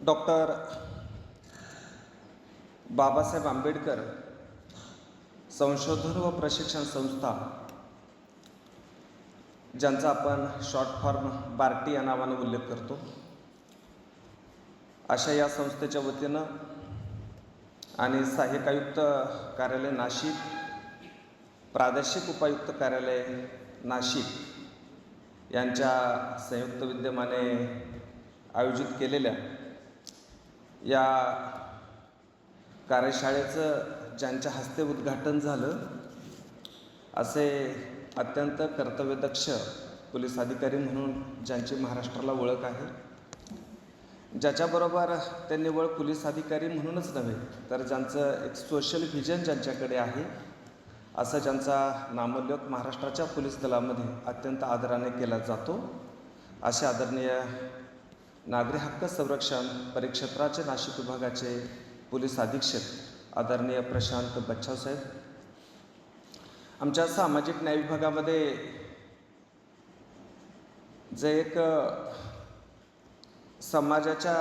Doctor Babasaheb Ambedkar संशोधन व प्रशिक्षण संस्था, ज्यांचा आपण शॉर्ट फॉर्म बार्टी या नावाने उल्लेख करतो, अशा या संस्थेच्या वतीनं आणि सहाय्यक आयुक्त कार्यालय नाशिक, प्रादेशिक उपायुक्त कार्यालय नाशिक यांच्या संयुक्त विद्यमाने आयोजित केलेल्या या कार्यशाळेचं ज्यांच्या हस्ते उद्घाटन झालं, असे अत्यंत कर्तव्यदक्ष पोलीस अधिकारी म्हणून ज्यांची महाराष्ट्राला ओळख आहे, ज्याच्याबरोबर ते निव्वळ पोलीस अधिकारी म्हणूनच नव्हे तर ज्यांचं एक सोशल व्हिजन ज्यांच्याकडे आहे, असं ज्यांचा नामोल्लेख महाराष्ट्राच्या पोलीस दलामध्ये अत्यंत आदराने केला जातो, असे आदरणीय नागरी हक्क संरक्षण परिक्षेत्राचे नाशिक विभागाचे पोलीस अधीक्षक आदरणीय प्रशांत बच्छाव साहेब, आमच्या सामाजिक न्याय विभागामध्ये जे एक समाजाच्या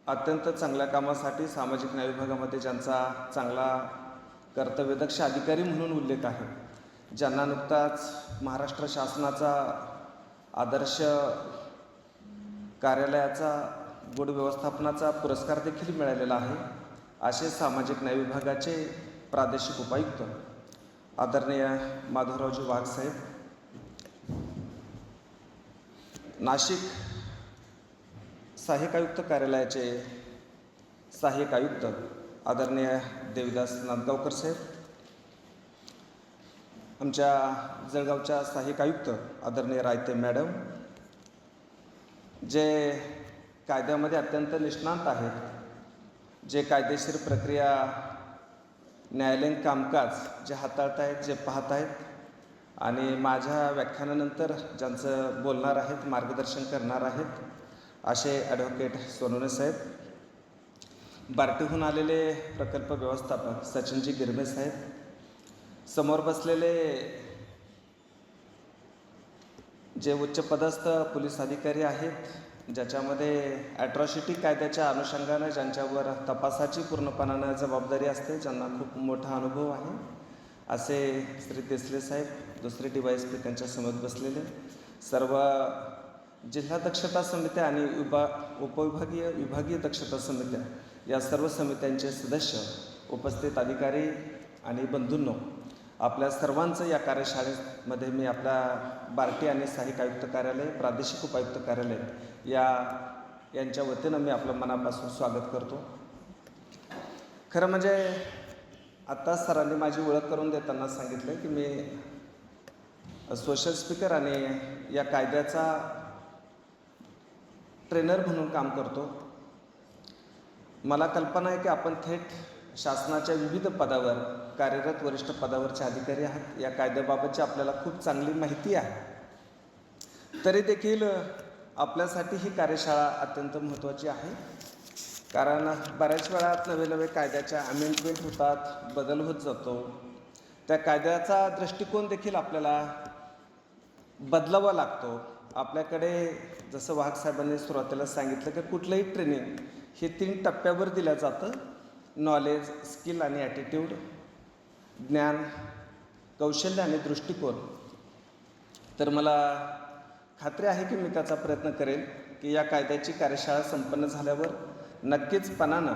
अत्यंत चांगल्या कामासाठी सामाजिक न्याय विभागामध्ये ज्यांचा चांगला कर्तव्यदक्ष अधिकारी म्हणून उल्लेख आहे, ज्यांना नुकताच महाराष्ट्र शासनाचा आदर्श कार्यालयाचा गुड व्यवस्थापनाचा पुरस्कार देखील मिळालेला आहे, असे सामाजिक न्याय विभागाचे प्रादेशिक उपायुक्त आदरणीय माधवरावजी वाघ साहेब, नाशिक सहाय्यक आयुक्त कार्यालयाचे सहाय्यक आयुक्त आदरणीय देविदास नांदगावकर साहेब, आमच्या जळगावच्या सहाय्यक आयुक्त आदरणीय रायते मॅडम, जे कायद्यामध्ये अत्यंत निष्णात आहेत, जे कायदेशीर प्रक्रिया न्यायालयीन कामकाज जे हाताळत आहेत, जे पाहत आहेत आणि माझ्या व्याख्यानानंतर ज्यांचं बोलणार आहेत, मार्गदर्शन करणार आहेत, असे ॲडव्होकेट सोनवणे साहेब, बार्टीहून आलेले प्रकल्प व्यवस्थापक सचिनजी गिरमे साहेब, समोर बसलेले जे उच्चपदस्थ पोलीस अधिकारी आहेत, ज्याच्यामध्ये ॲट्रॉसिटी कायद्याच्या अनुषंगानं ज्यांच्यावर तपासाची पूर्णपणानं जबाबदारी असते, ज्यांना खूप मोठा अनुभव आहे, असे श्री देसले साहेब, दुसरे DYSP त्यांच्या समोर बसलेले सर्व जिल्हा दक्षता समित्या आणि विभागीय दक्षता समित्या या सर्व समित्यांचे सदस्य, उपस्थित अधिकारी आणि बंधूंनो, आपल्या सर्वांचं या कार्यशाळेमध्ये मी आपल्या बार्टी आणि सहाय्यक आयुक्त कार्यालय, प्रादेशिक उपायुक्त कार्यालय यांच्या वतीनं मी आपलं मनापासून स्वागत करतो. खरं म्हणजे आत्ता सरांनी माझी ओळख करून देताना सांगितलं की मी सोशल स्पीकर आणि या कायद्याचा ट्रेनर म्हणून काम करतो. मला कल्पना आहे की आपण थेट शासनाच्या विविध पदावर कार्यरत वरिष्ठ पदावरचे अधिकारी आहात, या कायद्याबाबतची आपल्याला खूप चांगली माहिती आहे. तरी देखील आपल्यासाठी ही कार्यशाळा अत्यंत महत्त्वाची आहे, कारण बऱ्याच वेळा नवे कायद्याच्या अमेंडमेंट होतात, बदल होत जातो, त्या कायद्याचा दृष्टिकोन देखील आपल्याला बदलावा लागतो. आपल्याकडे जसं वाघ साहेबांनी सुरुवातीला सांगितलं की कुठलंही ट्रेनिंग हे 3 टप्प्यावर दिलं जातं: नॉलेज, स्किल आणि ॲटिट्यूड, ज्ञान, कौशल्य आणि दृष्टिकोन. तर मला खात्री आहे की मी त्याचा प्रयत्न करेन की या कायद्याची कार्यशाळा संपन्न झाल्यावर नक्कीच पणानं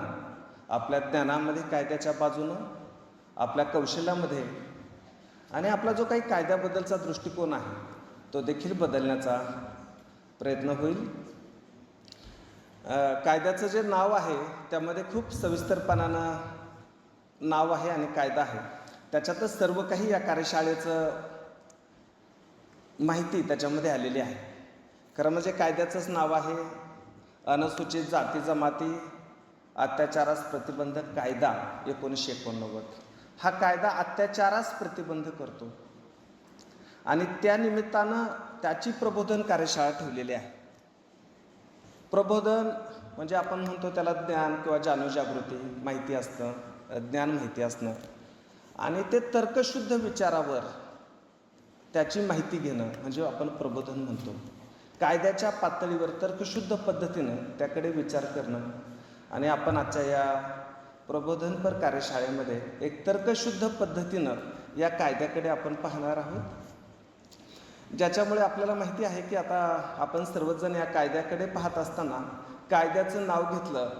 आपल्या ज्ञानामध्ये, कायद्याच्या बाजूनं, आपल्या कौशल्यामध्ये आणि आपला जो काही कायद्याबद्दलचा दृष्टिकोन आहे तो देखील बदलण्याचा प्रयत्न होईल. कायद्याचं जे नाव आहे त्यामध्ये खूप सविस्तरपणानं नाव आहे आणि कायदा आहे, त्याच्यातच सर्व काही या कार्यशाळेचं माहिती त्याच्यामध्ये आलेली आहे. खरं म्हणजे कायद्याचंच नाव आहे अनुसूचित जाती जमाती अत्याचारास प्रतिबंधक कायदा 1989. हा कायदा अत्याचारास प्रतिबंध करतो आणि त्या निमित्तानं त्याची प्रबोधन कार्यशाळा ठेवलेली आहे. प्रबोधन म्हणजे आपण म्हणतो त्याला ज्ञान किंवा जाणीवजागृती माहिती असतं, ज्ञान माहिती असणं आणि ते तर्कशुद्ध विचारावर त्याची माहिती घेणं म्हणजे आपण प्रबोधन म्हणतो. कायद्याच्या पातळीवर तर्कशुद्ध पद्धतीनं त्याकडे विचार करणं आणि आपण आजच्या या प्रबोधनपर कार्यशाळेमध्ये एक तर्कशुद्ध पद्धतीनं या कायद्याकडे आपण पाहणार आहोत, ज्याच्यामुळे आपल्याला माहिती आहे की आता आपण सर्वजण या कायद्याकडे पाहत असताना कायद्याचं नाव घेतलं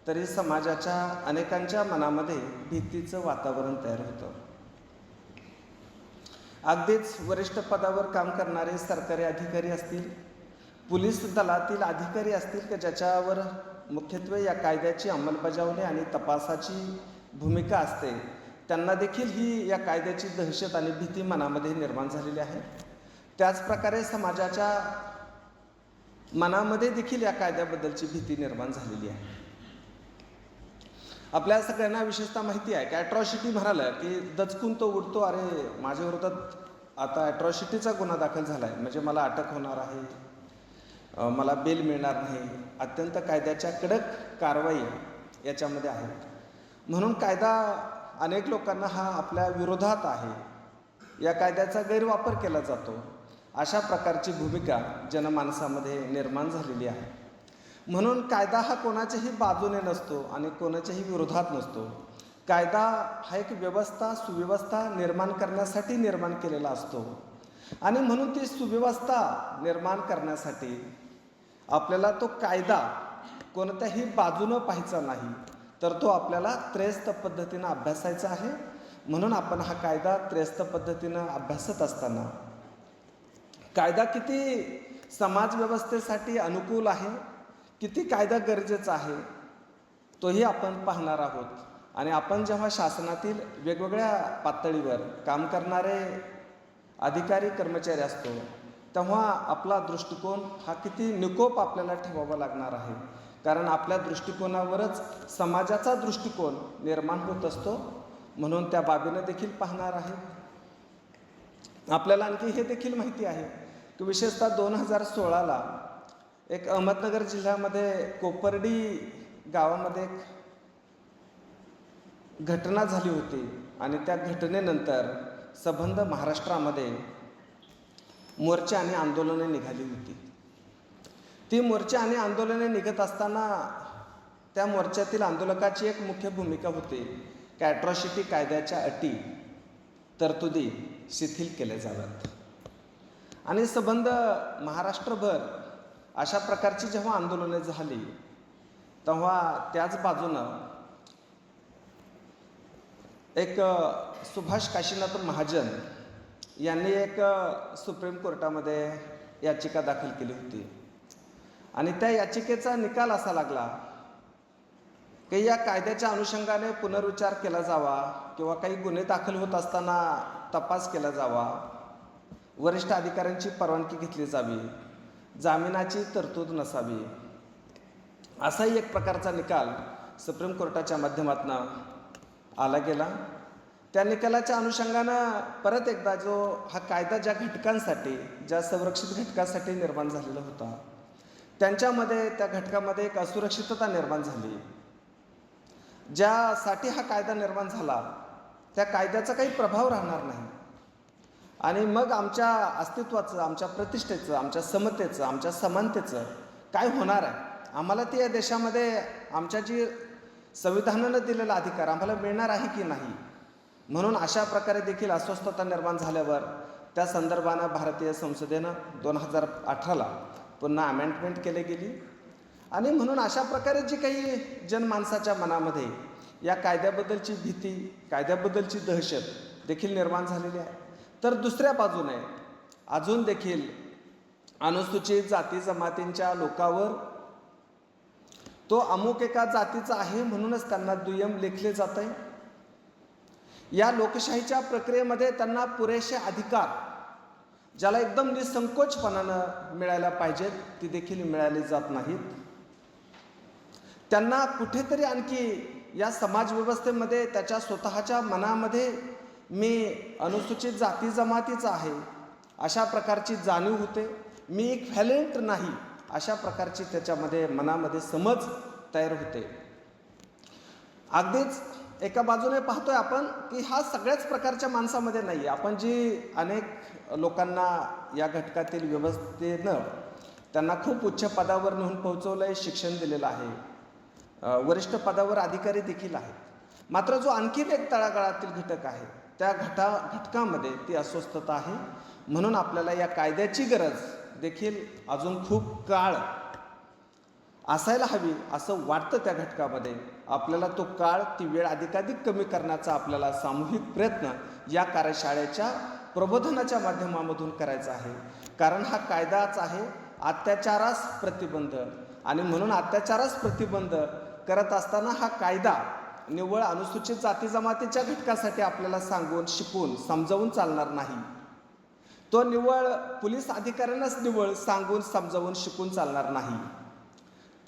तरी समाजाच्या अनेकांच्या मनामध्ये भीतीचं वातावरण तयार होतं. अगदीच वरिष्ठ पदावर काम करणारे सरकारी अधिकारी असतील, पोलीस दलातील अधिकारी असतील की ज्याच्यावर मुख्यत्वे या कायद्याची अंमलबजावणी आणि तपासाची भूमिका असते, त्यांना देखील ही या कायद्याची दहशत आणि भीती मनामध्ये निर्माण झालेली आहे. त्याचप्रकारे समाजाच्या मनामध्ये देखील या कायद्याबद्दलची भीती निर्माण झालेली आहे. आपल्या सगळ्यांना विशेषतः माहिती आहे की ॲट्रॉसिटी म्हणालं की दचकून तो उडतो, अरे माझ्या विरोधात आता ॲट्रॉसिटीचा गुन्हा दाखल झाला आहे म्हणजे मला अटक होणार आहे, मला बेल मिळणार नाही. अत्यंत कायद्याच्या कडक कारवाई याच्यामध्ये आहेत. म्हणून कायदा अनेक लोकांना हा आपल्या विरोधात आहे, या कायद्याचा गैरवापर केला जातो, अशा प्रकारची भूमिका जनमानसामध्ये निर्माण झालेली आहे. म्हणून कायदा हा कोणाच्याही बाजूने नसतो आणि कोणाच्याही विरोधात नसतो. कायदा हा एक व्यवस्था, सुव्यवस्था निर्माण करण्यासाठी निर्माण केलेला असतो आणि म्हणून ती सुव्यवस्था निर्माण करण्यासाठी आपल्याला तो कायदा कोणत्याही बाजूनं पाहायचा नाही, तर तो आपल्याला त्रयस्थ पद्धतीनं अभ्यासायचा आहे. म्हणून आपण हा कायदा त्रयस्थ पद्धतीनं अभ्यासत असताना कायदा किती समाजव्यवस्थेसाठी अनुकूल आहे, किती कायदा गरजेचा आहे, तोही आपण पाहणार आहोत. आणि आपण जेव्हा शासनातील वेगवेगळ्या पातळीवर काम करणारे अधिकारी कर्मचारी असतो, तेव्हा आपला दृष्टिकोन हा किती निकोप आपल्याला ठेवावा लागणार आहे, कारण आपल्या दृष्टिकोनावरच समाजाचा दृष्टिकोन निर्माण होत असतो. म्हणून त्या बाबीनं देखील पाहणार आहे. आपल्याला आणखी हे देखील माहिती आहे की विशेषतः 2016ला एक अहमदनगर जिल्ह्यामध्ये कोपर्डी गावामध्ये एक घटना झाली होती आणि त्या घटनेनंतर संबंध महाराष्ट्रामध्ये मोर्चे आणि आंदोलने निघाली होती. ती मोर्चे आणि आंदोलने निघत असताना त्या मोर्चातील आंदोलकाची एक मुख्य भूमिका होती की ॲट्रॉसिटी कायद्याच्या अटी तरतुदी शिथिल केल्या जाव्यात. आणि संबंध महाराष्ट्रभर अशा प्रकारची जेव्हा आंदोलने झाली तेव्हा त्याच बाजूनं एक सुभाष काशीनाथ महाजन यांनी एक सुप्रीम कोर्टामध्ये याचिका दाखल केली होती आणि त्या याचिकेचा निकाल असा लागला की या कायद्याच्या अनुषंगाने पुनर्विचार केला जावा किंवा काही गुन्हे दाखल होत असताना तपास केला जावा, वरिष्ठ अधिकाऱ्यांची परवानगी घेतली जावी, जामिनाची तरतूद नसावी, असाही एक प्रकारचा निकाल सुप्रीम कोर्टाच्या माध्यमातून आला गेला. त्या निकालाच्या अनुषंगानं परत एकदा जो हा कायदा ज्या घटकांसाठी, ज्या संरक्षित घटकांसाठी निर्माण झालेला होता, त्यांच्यामध्ये त्या घटकामध्ये एक असुरक्षितता निर्माण झाली. ज्यासाठी हा कायदा निर्माण झाला त्या कायद्याचा काही प्रभाव राहणार नाही आणि मग आमच्या अस्तित्वाचं, आमच्या प्रतिष्ठेचं, आमच्या समतेचं, आमच्या समानतेचं काय होणार आहे? आम्हाला ते या देशामध्ये आमच्या जी संविधानानं दिलेला अधिकार आम्हाला मिळणार आहे की नाही? म्हणून अशा प्रकारे देखील अस्वस्थता निर्माण झाल्यावर त्या संदर्भानं भारतीय संसदेनं 2018ला पुन्हा अमेंडमेंट केली गेली आणि म्हणून अशा प्रकारे जी काही जनमानसाच्या मनामध्ये या कायद्याबद्दलची भीती, कायद्याबद्दलची दहशत देखील निर्माण झालेली आहे. तर दुसऱ्या बाजूने अजून देखील अनुसूचित जाती जमातींच्या लोकांवर तो अमुक एका जातीचा आहे म्हणूनच त्यांना दुय्यम लेखले जात आहे. या लोकशाहीच्या प्रक्रियेमध्ये त्यांना पुरेसे अधिकार, ज्याला एकदम निसंकोचपणानं मिळायला पाहिजेत, ती देखील मिळाली जात नाहीत. त्यांना कुठेतरी आणखी या समाजव्यवस्थेमध्ये त्याच्या स्वतःच्या मनामध्ये मी अनुसूचित जाती जमातीचा आहे अशा प्रकारची जाणीव होते, मी एक व्हॅलेंट नाही अशा प्रकारची त्याच्यामध्ये मनामध्ये समज तयार होते. अगदीच एका बाजूने पाहतोय आपण की हा सगळ्याच प्रकारच्या माणसामध्ये नाही. आपण जी अनेक लोकांना या घटकातील व्यवस्थेनं त्यांना खूप उच्च पदावर नेऊन पोहोचवलं आहे, शिक्षण दिलेलं आहे, वरिष्ठ पदावर अधिकारी देखील आहेत. मात्र जो आणखीन एक तळागाळातील घटक आहे त्या घटकामध्ये ती अस्वस्थता आहे. म्हणून आपल्याला या कायद्याची गरज देखील अजून खूप काळ असायला हवी असं वाटतं. त्या घटकामध्ये आपल्याला तो काळ, ती वेळ अधिकाधिक कमी करण्याचा आपल्याला सामूहिक प्रयत्न या कार्यशाळेच्या प्रबोधनाच्या माध्यमामधून करायचा आहे. कारण हा कायदाच आहे अत्याचारास प्रतिबंध, आणि म्हणून अत्याचारास प्रतिबंध करत असताना हा कायदा निव्वळ अनुसूचित जाती जमातीच्या घटकासाठी आपल्याला सांगून, शिकवून, समजावून चालणार नाही. तो निव्वळ पोलीस अधिकाऱ्यांनाच निव्वळ सांगून, समजावून, शिकून चालणार नाही.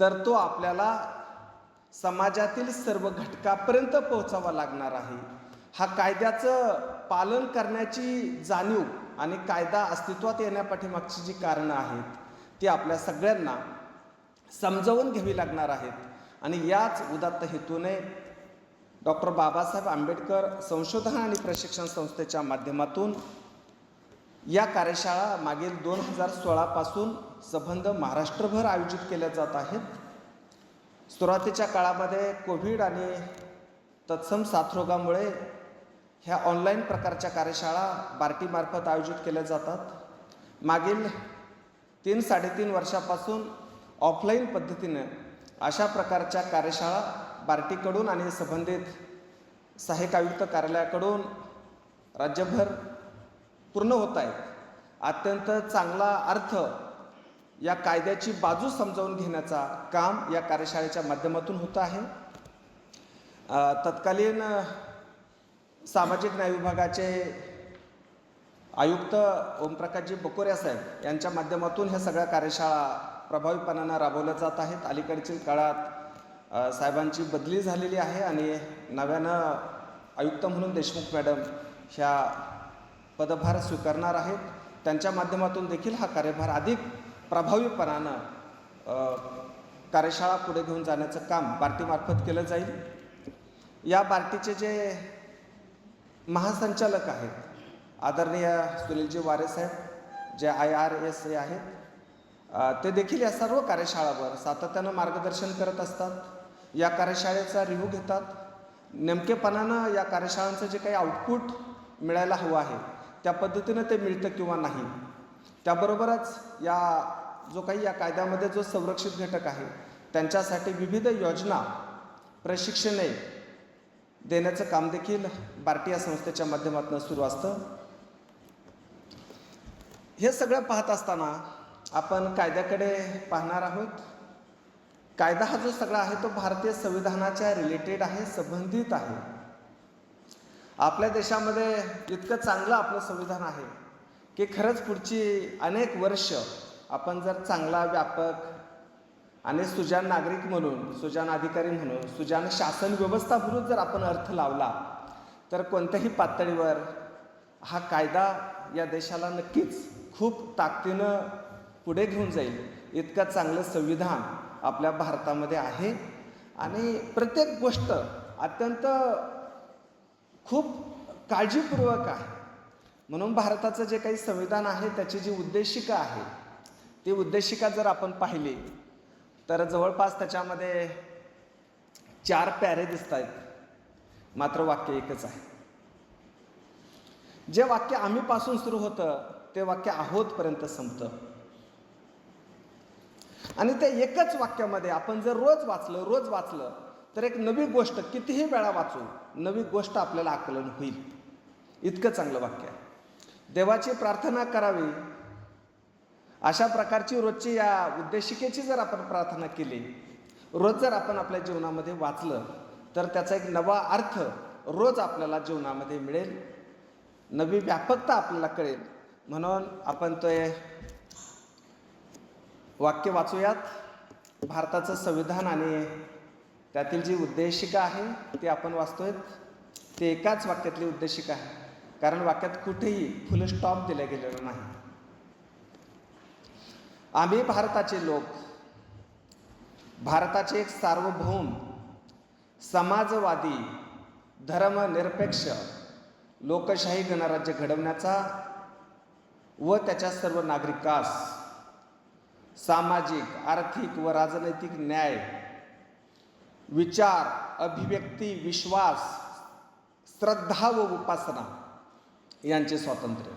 तर तो आपल्याला समाजातील सर्व घटकापर्यंत पोहोचावा लागणार आहे. हा कायद्याचं पालन करण्याची जाणीव आणि कायदा अस्तित्वात येण्यापाठीमागची जी कारणं आहेत ती आपल्या सगळ्यांना समजावून घ्यावी लागणार आहेत. आणि याच उदात्त हेतूने डॉक्टर बाबासाहेब आंबेडकर संशोधन आणि प्रशिक्षण संस्थेच्या माध्यमातून या कार्यशाळा मागील 2016 पासून सबंध महाराष्ट्रभर आयोजित केल्या जात आहेत. सुरुवातीच्या काळामध्ये कोविड आणि तत्सम साथरोगामुळे ह्या ऑनलाईन प्रकारच्या कार्यशाळा बार्टीमार्फत आयोजित केल्या जातात. मागील 3-3.5 वर्षापासून ऑफलाईन पद्धतीने अशा प्रकारच्या कार्यशाळा बार्टीकडून आणि संबंधित सहाय्यक आयुक्त कार्यालयाकडून राज्यभर पूर्ण होत आहेत. अत्यंत चांगला अर्थ या कायद्याची बाजू समजावून घेण्याचा काम या कार्यशाळेच्या माध्यमातून होत आहे. तत्कालीन सामाजिक न्याय विभागाचे आयुक्त ओमप्रकाशजी बकोरिया साहेब यांच्या माध्यमातून ह्या सगळ्या कार्यशाळा प्रभावीपणानं राबवल्या जात आहेत. अलीकडच्या काळात साहेबांची बदली झालेली आहे आणि नव्यानं आयुक्त म्हणून देशमुख मॅडम ह्या पदभार स्वीकारणार आहेत. त्यांच्या माध्यमातून देखील हा कार्यभार अधिक प्रभावीपणानं कार्यशाळा पुढे घेऊन जाण्याचं काम बार्टीमार्फत केलं जाईल. या बार्टीचे जे महासंचालक आहेत आदरणीय सुनीलजी वारे साहेब, जे IRS आहेत, ते देखील या सर्व कार्यशाळावर सातत्यानं मार्गदर्शन करत असतात. या कार्यशाळेचा रिव्ह्यू घेतात. नेमकेपणानं या कार्यशाळांचं जे काही आउटपुट मिळायला हवं आहे त्या पद्धतीनं ते मिळतं किंवा नाही. त्याबरोबरच जो काही या कायद्यामध्ये जो संरक्षित घटक आहे त्यांच्यासाठी विविध योजना, प्रशिक्षणे देण्याचं काम देखील बार्टी या संस्थेच्या माध्यमातून सुरू असतं. हे सगळं पाहत असताना आपण कायद्याकडे पाहणार आहोत. कायदा हा जो सगळा आहे तो भारतीय संविधानाच्या रिलेटेड आहे, संबंधित आहे. आपल्या देशामध्ये इतकं चांगलं आपलं संविधान आहे की खरंच पुढची अनेक वर्ष आपण जर चांगला, व्यापक आणि सुजाण नागरिक म्हणून, सुजाण अधिकारी म्हणून, सुजाण शासन व्यवस्था म्हणून जर आपण अर्थ लावला तर कोणत्याही पातळीवर हा कायदा या देशाला नक्कीच खूप ताकदीनं पुढे घेऊन जाईल. इतकं चांगलं संविधान आपल्या भारतामध्ये आहे आणि प्रत्येक गोष्ट अत्यंत खूप काळजीपूर्वक आहे. म्हणून भारताचं जे काही संविधान आहे त्याची जी उद्देशिका आहे ती उद्देशिका जर आपण पाहिली तर जवळपास त्याच्यामध्ये 4 पॅरे दिसत आहेत, मात्र वाक्य एकच आहे. जे वाक्य आम्हीपासून सुरू होतं ते वाक्य आहोतपर्यंत संपतं. आणि ते एकच वाक्यामध्ये आपण जर रोज वाचलं तर एक नवी गोष्ट, कितीही वेळा वाचू, नवी गोष्ट आपल्याला आकलन होईल. इतकं चांगलं वाक्य आहे. देवाची प्रार्थना करावी अशा प्रकारची रोजची या उद्देशिकेची जर आपण प्रार्थना केली, रोज जर आपण आपल्या जीवनामध्ये वाचलं तर त्याचा एक नवा अर्थ रोज आपल्याला जीवनामध्ये मिळेल, नवी व्यापकता आपल्याला कळेल. म्हणून आपण ते वाक्य वाचूयात. भारताचं संविधान आणि त्यातील जी उद्देशिका आहे ती आपण वाचतोय. ते एकाच वाक्यातली उद्देशिका आहे, कारण वाक्यात कुठेही फुल स्टॉप दिला गेलेला नाही. आम्ही भारताचे लोक, भारताचे एक सार्वभौम, समाजवादी, धर्मनिरपेक्ष, लोकशाही गणराज्य घडवण्याचा व त्याच्या सर्व नागरिकास सामाजिक, आर्थिक व राजनैतिक न्याय, विचार, अभिव्यक्ती, विश्वास, श्रद्धा व उपासना यांचे स्वातंत्र्य,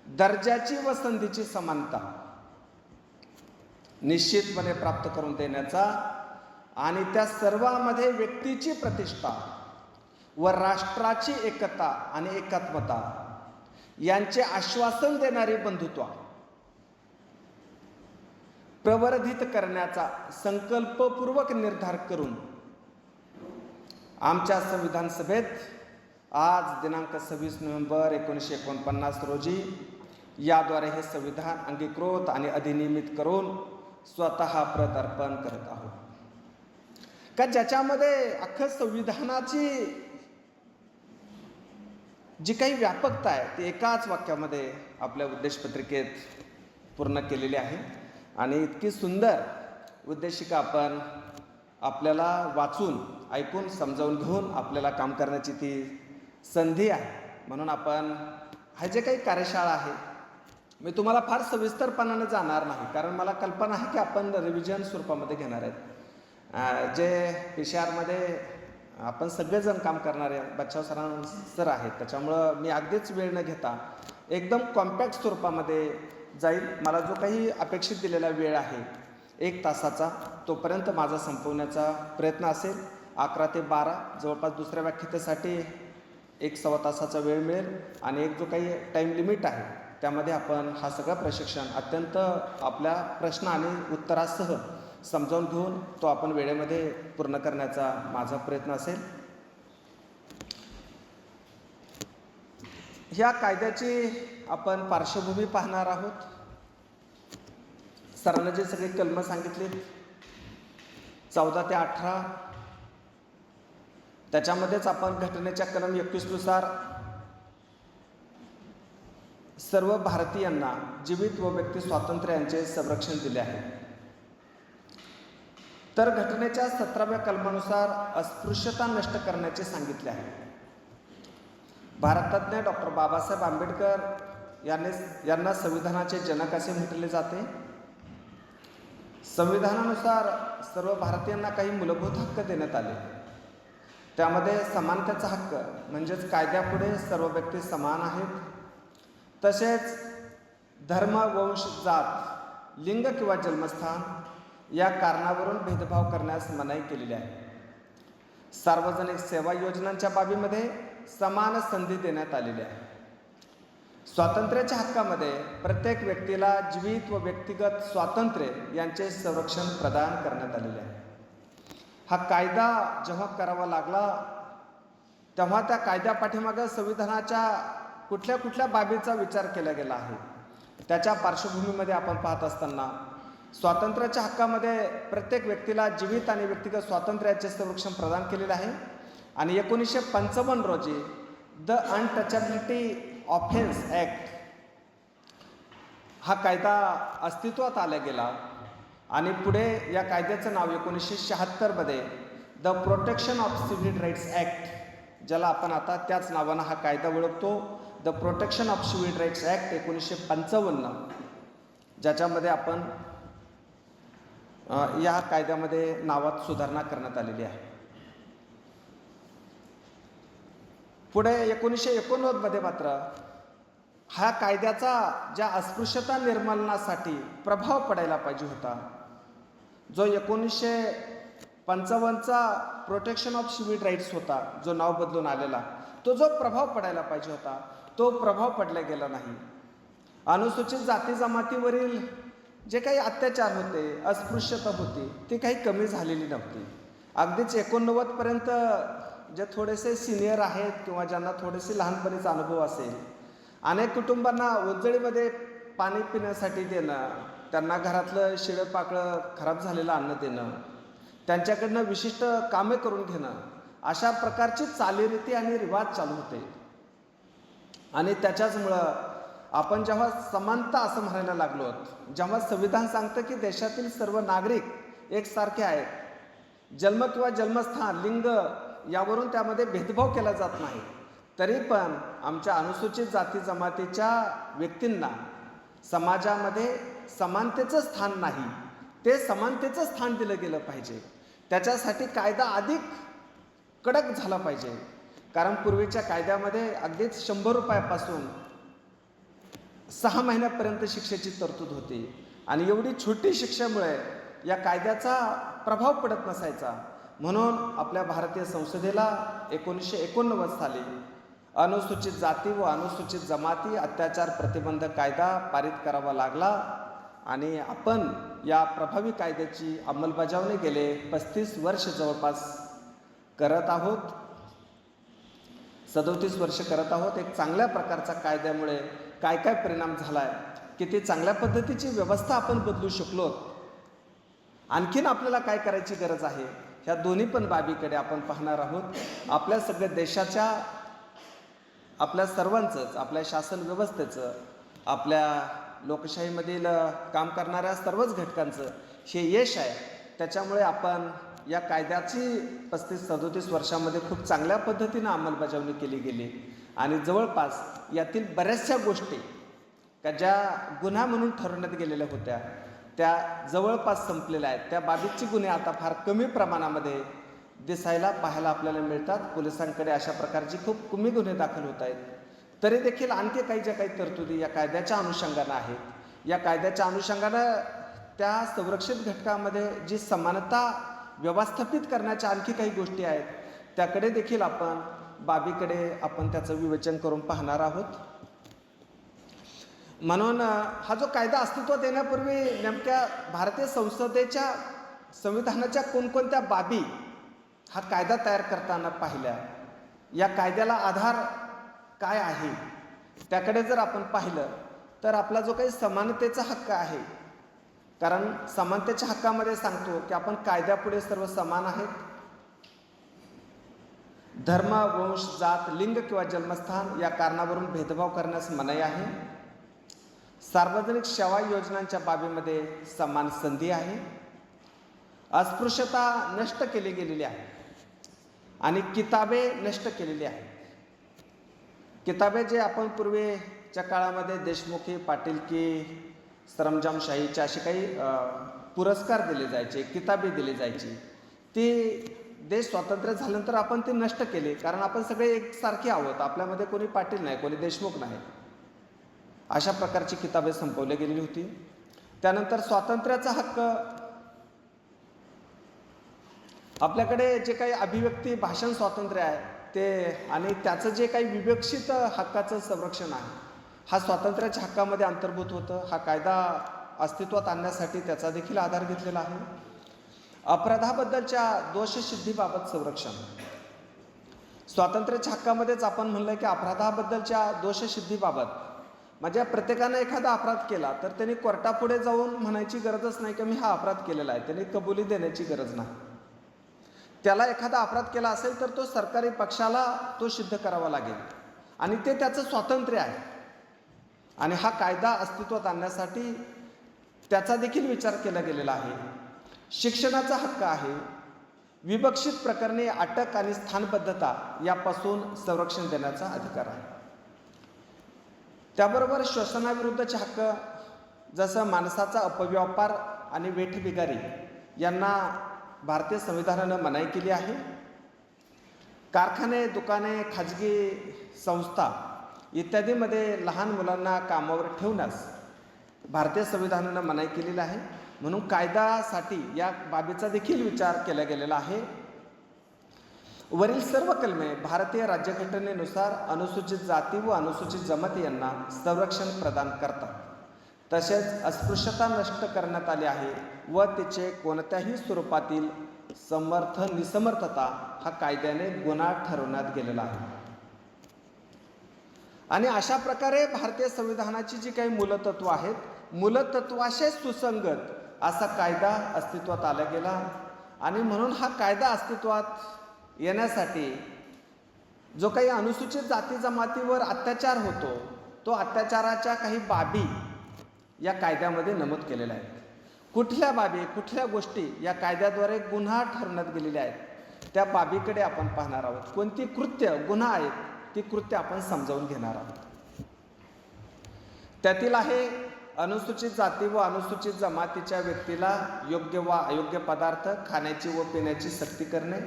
दर्जाची व संधीची समानता निश्चितपणे प्राप्त करून देण्याचा आणि त्या सर्वांमध्ये व्यक्तीची प्रतिष्ठा व राष्ट्राची एकता आणि एकात्मता यांचे आश्वासन देणारे बंधुत्व प्रवर्धित करण्याचा संकल्पपूर्वक निर्धार करून आमच्या संविधान सभेत आज दिनांक 26 नोव्हेंबर 1949 रोजी याद्वारे हे संविधान अंगीकृत आणि अधिनियमित करून स्वतः प्रत अर्पण करत आहोत का ज्याच्यामध्ये अख्खं संविधानाची जी काही व्यापकता आहे ती एकाच वाक्यामध्ये आपल्या उद्देशपत्रिकेत पूर्ण केलेली आहे आणि इतकी सुंदर उद्देशिका आपण आपल्याला वाचून ऐकून समजावून घेऊन आपल्याला काम करण्याची ती संधी आहे. म्हणून आपण हा जे काही कार्यशाळा आहे मी तुम्हाला फार सविस्तरपणाने जाणार नाही, कारण मला कल्पना आहे की आपण रिव्हिजन स्वरूपामध्ये घेणार आहेत. जे PCR आपण सगळेजण काम करणारे बच्चाव सर आहेत, त्याच्यामुळं मी अगदीच वेळ न घेता एकदम कॉम्पॅक्ट स्वरूपामध्ये जाईल. मला जो काही अपेक्षित दिलेला वेळ आहे 1 तासाचा, तोपर्यंत माझा संपवण्याचा प्रयत्न असेल. 11 ते 12 जवळपास दुसऱ्या व्याख्यातेसाठी 1-1.25 तासाचा वेळ मिळेल आणि एक जो काही टाईम लिमिट आहे त्यामध्ये आपण हा सगळा प्रशिक्षण अत्यंत आपल्या प्रश्न आणि उत्तरासह समजावून घेऊन तो आपण वेळेमध्ये पूर्ण करण्याचा माझा प्रयत्न असेल. ह्या कायद्याची आपण पार्श्वभूमी पाहणार आहोत. सरांना जे सगळे कलमं सांगितले 14 ते 18 त्याच्यामध्येच आपण घटनेच्या कलम 21 नुसार सर्व भारतीयांना जीवित व व्यक्ती स्वातंत्र्य यांचे संरक्षण दिले आहे. तर घटनेच्या 17व्या कलमानुसार अस्पृश्यता नष्ट करण्याचे सांगितले आहे. भारतरत्न डॉक्टर बाबासाहेब आंबेडकर यांना संविधानाचे जनक असे म्हटले जाते. संविधानानुसार सर्व भारतीयांना काही मूलभूत हक्क देण्यात आले. त्यामध्ये समानतेचा हक्क म्हणजेच कायद्यापुढे सर्व व्यक्ती समान आहेत. तसेच धर्म, वंश, जात, लिंग किंवा जन्मस्थान या कारणावरून भेदभाव करण्यास मनाई केलेली आहे. सार्वजनिक सेवा योजनांच्या बाबीमध्ये समान संधी देण्यात आलेली आहे. स्वातंत्र्याच्या हक्कामध्ये प्रत्येक व्यक्तीला जीवित व व्यक्तिगत स्वातंत्र्य यांचे संरक्षण प्रदान करण्यात आलेले आहे. हा कायदा जेव्हा करावा लागला तेव्हा त्या कायद्यापाठीमागं संविधानाच्या कुठल्या कुठल्या बाबीचा विचार केला गेला आहे. त्याच्या पार्श्वभूमीमध्ये आपण पाहत असताना स्वातंत्र्याच्या हक्कामध्ये प्रत्येक व्यक्तीला जीवित आणि व्यक्तिगत स्वातंत्र्याचे संरक्षण प्रदान केलेले आहे. आणि 1955 रोजी द अनटचॅबिलिटी ऑफेन्स ॲक्ट हा कायदा अस्तित्वात आला गेला आणि पुढे या कायद्याचं नाव 1976 the protection of civil rights act, ज्याला आपण आता त्याच नावानं हा कायदा ओळखतो, the protection of civil rights act 1955, ज्याच्यामध्ये आपण या कायद्यामध्ये नावात सुधारणा करण्यात आलेली आहे. पुढे 1989 मात्र हा कायद्याचा ज्या अस्पृश्यता निर्मूलनासाठी प्रभाव पडायला पाहिजे होता, जो 1955चा प्रोटेक्शन ऑफ सिव्हिल राईट्स होता, जो नाव बदलून आलेला, तो जो प्रभाव पडायला पाहिजे होता तो प्रभाव पडला गेला नाही. अनुसूचित जाती जमातीवरील जे काही अत्याचार होते, अस्पृश्यता होती, ती काही कमी झालेली नव्हती. अगदीच 89 पर्यंत जे थोडेसे सिनियर आहेत किंवा ज्यांना थोडेसे लहानपणीचा अनुभव असेल, अनेक कुटुंबांना उजळीमध्ये पाणी पिण्यासाठी देणं, त्यांना घरातलं शिळं पाकळं खराब झालेलं अन्न देणं, त्यांच्याकडनं विशिष्ट कामे करून घेणं, अशा प्रकारची चालीरीती आणि रिवाज चालू होते. आणि त्याच्याचमुळं आपण जेव्हा समानता असं म्हणायला लागलो, जेव्हा संविधान सांगतं की देशातील सर्व नागरिक एकसारखे आहेत, जन्म किंवा जन्मस्थान, लिंग यावरून त्यामध्ये भेदभाव केला जात नाही, तरी पण आमच्या अनुसूचित जाती जमातीच्या व्यक्तींना समाजामध्ये समानतेचं स्थान नाही, ते समानतेचं स्थान दिलं गेलं पाहिजे. त्याच्यासाठी कायदा अधिक कडक झाला पाहिजे. कारण पूर्वीच्या कायद्यामध्ये अगदीच 100 रुपयापासून 6 महिन्यापर्यंत शिक्षेची तरतूद होती आणि एवढी छोटी शिक्षेमुळे या कायद्याचा प्रभाव पडत नसायचा. म्हणून आपल्या भारतीय संसदेला 1989 साली अनुसूचित जाती व अनुसूचित जमाती अत्याचार प्रतिबंध कायदा पारित करावा लागला आणि आपण या प्रभावी कायद्याची अंमलबजावणी गेले 35 वर्ष जवळपास करत आहोत. 37 वर्ष करत आहोत. एक चांगल्या प्रकारचा कायद्यामुळे काय काय परिणाम झाला आहे, किती चांगल्या पद्धतीची व्यवस्था आपण बदलू शकलो, आणखीन आपल्याला काय करायची गरज आहे, ह्या दोन्ही पण बाबीकडे आपण पाहणार आहोत. आपल्या सगळ्या देशाच्या, आपल्या सर्वांचंच, आपल्या शासन व्यवस्थेचं, आपल्या लोकशाहीमधील काम करणाऱ्या सर्वच घटकांचं हे यश आहे. त्याच्यामुळे आपण या कायद्याची 35-37 वर्षामध्ये खूप चांगल्या पद्धतीनं अंमलबजावणी केली गेली आणि जवळपास यातील बऱ्याचशा गोष्टी का ज्या गुन्हा म्हणून ठरवण्यात गेलेल्या होत्या त्या जवळपास संपलेल्या आहेत. त्या बाबीचे गुन्हे आता फार कमी प्रमाणामध्ये दिसायला पाहायला आपल्याला मिळतात. पोलिसांकडे अशा प्रकारची खूप कमी गुन्हे दाखल होत आहेत. तरी देखील आणखी काही ज्या काही तरतुदी या कायद्याच्या अनुषंगानं आहेत, या कायद्याच्या अनुषंगानं त्या संरक्षित घटकामध्ये जी समानता व्यवस्थापित करण्याच्या आणखी काही गोष्टी आहेत, त्याकडे देखील आपण बाबीकडे आपण त्याचं विवेचन करून पाहणार आहोत. म्हणून हा जो कायदा अस्तित्वात येण्यापूर्वी नेमक्या भारतीय संसदेच्या संविधानाच्या कोणकोणत्या बाबी हा कायदा तयार करताना पाहिल्या, या कायद्याला आधार काय आहे त्याकडे जर आपण पाहिलं तर आपला जो काही समानतेचा हक्क आहे, कारण समानतेच्या हक्कामध्ये सांगतो की आपण कायद्यापुढे सर्व समान आहेत. धर्म, वंश, जात, लिंग किंवा जन्मस्थान या कारणावरून भेदभाव करण्यास मनाई आहे. सार्वजनिक सेवा योजनांच्या बाबीमध्ये समान संधी आहे. अस्पृश्यता नष्ट केली गेलेली आहे आणि किताबे नष्ट केलेली आहे. किताबे जे आपण पूर्वीच्या काळामध्ये देशमुखी, पाटीलकी, सरंजामशाहीचे असे काही पुरस्कार दिले जायचे, किताबे दिली जायची, ती देश स्वातंत्र्य झाल्यानंतर आपण ते नष्ट केले. कारण आपण सगळे एकसारखे आहोत, आपल्यामध्ये कोणी पाटील नाही, कोणी देशमुख नाही, अशा प्रकारची किताबे संपवली गेलेली होती. त्यानंतर स्वातंत्र्याचा हक्क, आपल्याकडे जे काही अभिव्यक्ती भाषण स्वातंत्र्य आहे ते आणि त्याचं जे काही विवक्षित हक्काचं संरक्षण आहे, हा स्वातंत्र्याच्या हक्कामध्ये अंतर्भूत होतं. हा कायदा अस्तित्वात आणण्यासाठी त्याचा देखील आधार घेतलेला आहे. अपराधाबद्दलच्या दोषसिद्धीबाबत संरक्षण, स्वातंत्र्याच्या हक्कामध्येच आपण म्हणलं की अपराधाबद्दलच्या दोषसिद्धीबाबत म्हणजे प्रत्येकानं एखादा अपराध केला तर त्यांनी कोर्टापुढे जाऊन म्हणायची गरजच नाही की मी हा अपराध केलेला आहे, त्यांनी कबुली देण्याची गरज नाही. त्याला एखादा अपराध केला असेल तर तो सरकारी पक्षाला तो सिद्ध करावा लागेल आणि ते त्याचं स्वातंत्र्य आहे. आणि हा कायदा अस्तित्वात आणण्यासाठी त्याचा देखील विचार केला गेलेला आहे. शिक्षणाचा हक्क आहे. विबक्षित प्रकरणी अटक आणि स्थानबद्धता यापासून संरक्षण देण्याचा अधिकार आहे. त्याबरोबर शोषणाविरुद्धचे हक्क, जसं माणसाचा अपव्यापार आणि वेठबिगारी यांना भारतीय संविधानानं मनाई केली आहे. कारखाने, दुकाने, खाजगी संस्था इत्यादीमध्ये लहान मुलांना कामावर ठेवण्यास भारतीय संविधानानं मनाई केलेली आहे. म्हणून कायद्यासाठी या बाबीचा देखील विचार केला गेलेला आहे. वरील सर्व कलमे भारतीय राज्यघटनेनुसार अनुसूचित जाती व अनुसूचित जमाती यांना संरक्षण प्रदान करतात. तसेच अस्पृश्यता नष्ट करण्यात आली आहे व तिचे कोणत्याही स्वरूपातील निसमर्थता हा कायद्याने गुन्हा ठरवण्यात गेलेला आहे. आणि अशा प्रकारे भारतीय संविधानाची जी काही मूलतत्व आहेत, मूलतत्वाशी सुसंगत असा कायदा अस्तित्वात आला गेला. आणि म्हणून हा कायदा अस्तित्वात येण्यासाठी जो काही अनुसूचित जाती जमातीवर अत्याचार होतो, तो अत्याचाराच्या काही बाबी या कायद्यामध्ये नमूद केलेल्या आहेत. कुठल्या बाबी, कुठल्या गोष्टी या कायद्याद्वारे गुन्हा ठरवण्यात गेलेल्या आहेत त्या बाबीकडे आपण पाहणार आहोत. कोणती कृत्य गुन्हा आहेत ती कृत्य आपण समजावून घेणार आहोत. त्यातील आहे अनुसूचित जाती व अनुसूचित जमातीच्या व्यक्तीला योग्य व अयोग्य पदार्थ खाण्याची व पिण्याची सक्ती करणे,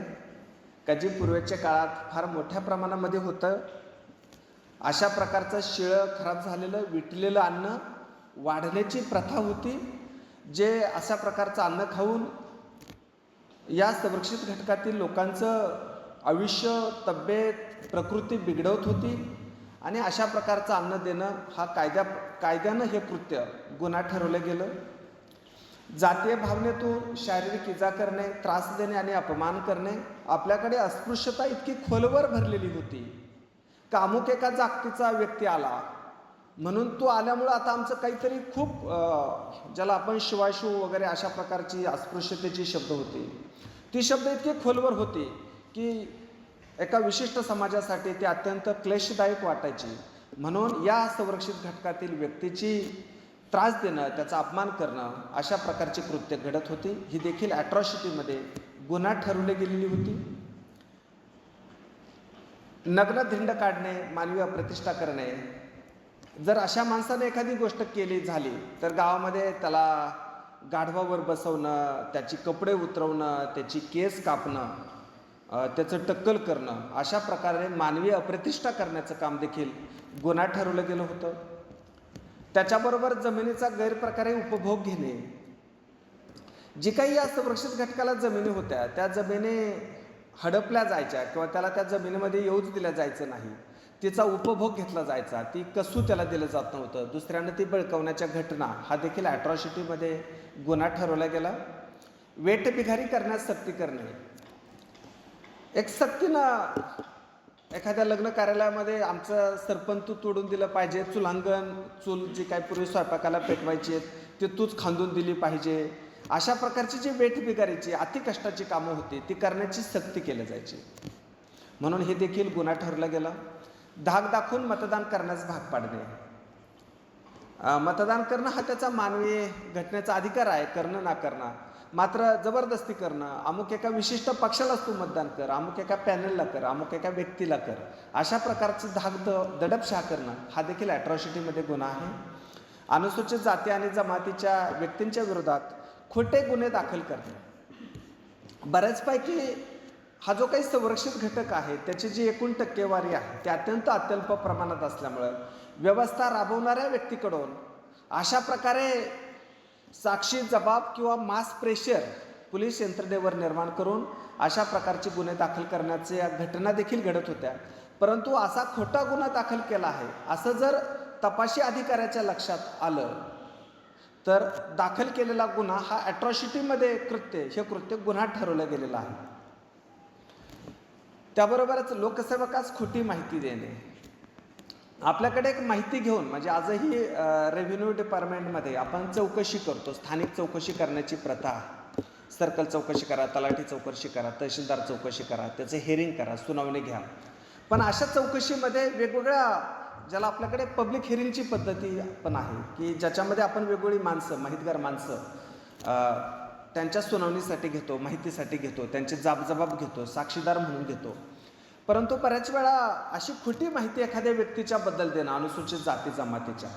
का जी पूर्वीच्या काळात फार मोठ्या प्रमाणामध्ये होतं. अशा प्रकारचं शिळं खराब झालेलं विटलेलं अन्न वाढण्याची प्रथा होती, जे अशा प्रकारचं अन्न खाऊन या संरक्षित घटकातील लोकांचं आयुष्य, तब्येत, प्रकृती बिघडवत होती. आणि अशा प्रकारचं अन्न देणं हा कायद्यानं हे कृत्य गुन्हा ठरवलं गेलं. जातीय भावनेतून शारीरिक इजा करणे, त्रास देणे आणि अपमान करणे. आपल्याकडे अस्पृश्यता इतकी खोलवर भरलेली होती का अमुक एका जातीचा व्यक्ती आला म्हणून तो आल्यामुळं आता आमचं काहीतरी खूप ज्याला आपण शिवाशिव वगैरे अशा प्रकारची अस्पृश्यतेची शब्द होती. ती शब्द इतकी खोलवर होती की एका विशिष्ट समाजासाठी ती अत्यंत क्लेशदायक वाटायची. म्हणून या संरक्षित घटकातील व्यक्तीची त्रास देणं, त्याचा अपमान करणं अशा प्रकारची कृत्य घडत होती. ही देखील ॲट्रॉसिटीमध्ये गुन्हा ठरवली गेलेली होती. नग्न धिंड काढणे, मानवी अप्रतिष्ठा करणे. जर अशा माणसाने एखादी गोष्ट झाली तर गावामध्ये त्याला गाढवावर बसवणं, त्याची कपडे उतरवणं, त्याची केस कापणं, त्याचं टक्कल करणं, अशा प्रकारे मानवी अप्रतिष्ठा करण्याचं काम देखील गुन्हा ठरवलं गेलं होतं. त्याच्याबरोबर जमिनीचा गैरप्रकारे उपभोग घेणे. जी काही या संरक्षित घटकाला जमिनी होत्या त्या जमिनी हडपल्या जायच्या किंवा त्याला त्या जमिनीमध्ये येऊच दिल्या जायचं नाही. तिचा उपभोग घेतला जायचा, ती कसू त्याला दिलं जात नव्हतं. दुसऱ्यानं ती बळकवण्याच्या घटना हा देखील ॲट्रॉसिटीमध्ये गुन्हा ठरवला गेला. वेठबिगारी करण्यास सक्ती करणे. एक सक्तीनं एखाद्या लग्न कार्यालयामध्ये आमचं सरपंच तोडून दिलं पाहिजे, चुलांगण चूल जी काही पूर्वी स्वयंपाकाला पेटवायची ते तूच खांदून दिली पाहिजे, अशा प्रकारची जी वेठबिगारीची अतिकष्टाची कामं होती ती करण्याची सक्ती केली जायची. म्हणून हे देखील गुन्हा ठरला गेला. धाक दाखवून मतदान करण्यास भाग पाडणे. मतदान करणं हा त्याचा मानवी घटनेचा अधिकार आहे, करणं ना करणं. मात्र जबरदस्ती करणं, अमुक एका विशिष्ट पक्षालाच तू मतदान कर, अमुक एका पॅनलला कर, अमुक एका व्यक्तीला कर, अशा प्रकारचं दडपशाह करणं हा देखील ॲट्रॉसिटीमध्ये गुन्हा आहे. अनुसूचित जाती आणि जमातीच्या व्यक्तींच्या विरोधात खोटे गुन्हे दाखल करणे. बऱ्याचपैकी हा जो काही संरक्षित घटक आहे त्याची जी एकूण टक्केवारी आहे ती अत्यल्प प्रमाणात असल्यामुळं व्यवस्था राबवणाऱ्या व्यक्तीकडून अशा प्रकारे साक्षी जबाब किंवा मास प्रेशर पोलीस यंत्रणेवर निर्माण करून अशा प्रकारचे गुन्हे दाखल करण्याच्या घटना देखील घडत होत्या. परंतु असा खोटा गुन्हा दाखल केला आहे असं जर तपाशी अधिकाऱ्याच्या लक्षात आलं तर दाखल केलेला गुन्हा हा ॲट्रॉसिटीमध्ये हे कृत्य गुन्हा ठरवलं गेलेलं आहे. त्याबरोबरच लोकसेवकास खोटी माहिती देणे. आपल्याकडे एक माहिती घेऊन, म्हणजे आजही रेव्हेन्यू डिपार्टमेंटमध्ये आपण चौकशी करतो, स्थानिक चौकशी करण्याची प्रथा आहे. सर्कल चौकशी करा, तलाठी चौकशी करा, तहसीलदार चौकशी करा, त्याचं हिअरिंग करा, सुनावणी घ्या. पण अशा चौकशीमध्ये वेगवेगळ्या ज्याला आपल्याकडे पब्लिक हिअरिंगची पद्धती पण आहे की ज्याच्यामध्ये आपण वेगवेगळी माणसं, माहितगार माणसं त्यांच्या सुनावणीसाठी घेतो, माहितीसाठी घेतो, त्यांचे जबाब घेतो, साक्षीदार म्हणून घेतो. परंतु बऱ्याच वेळा अशी खोटी माहिती एखाद्या व्यक्तीच्या बद्दल देणं, अनुसूचित जाती जमातीच्या,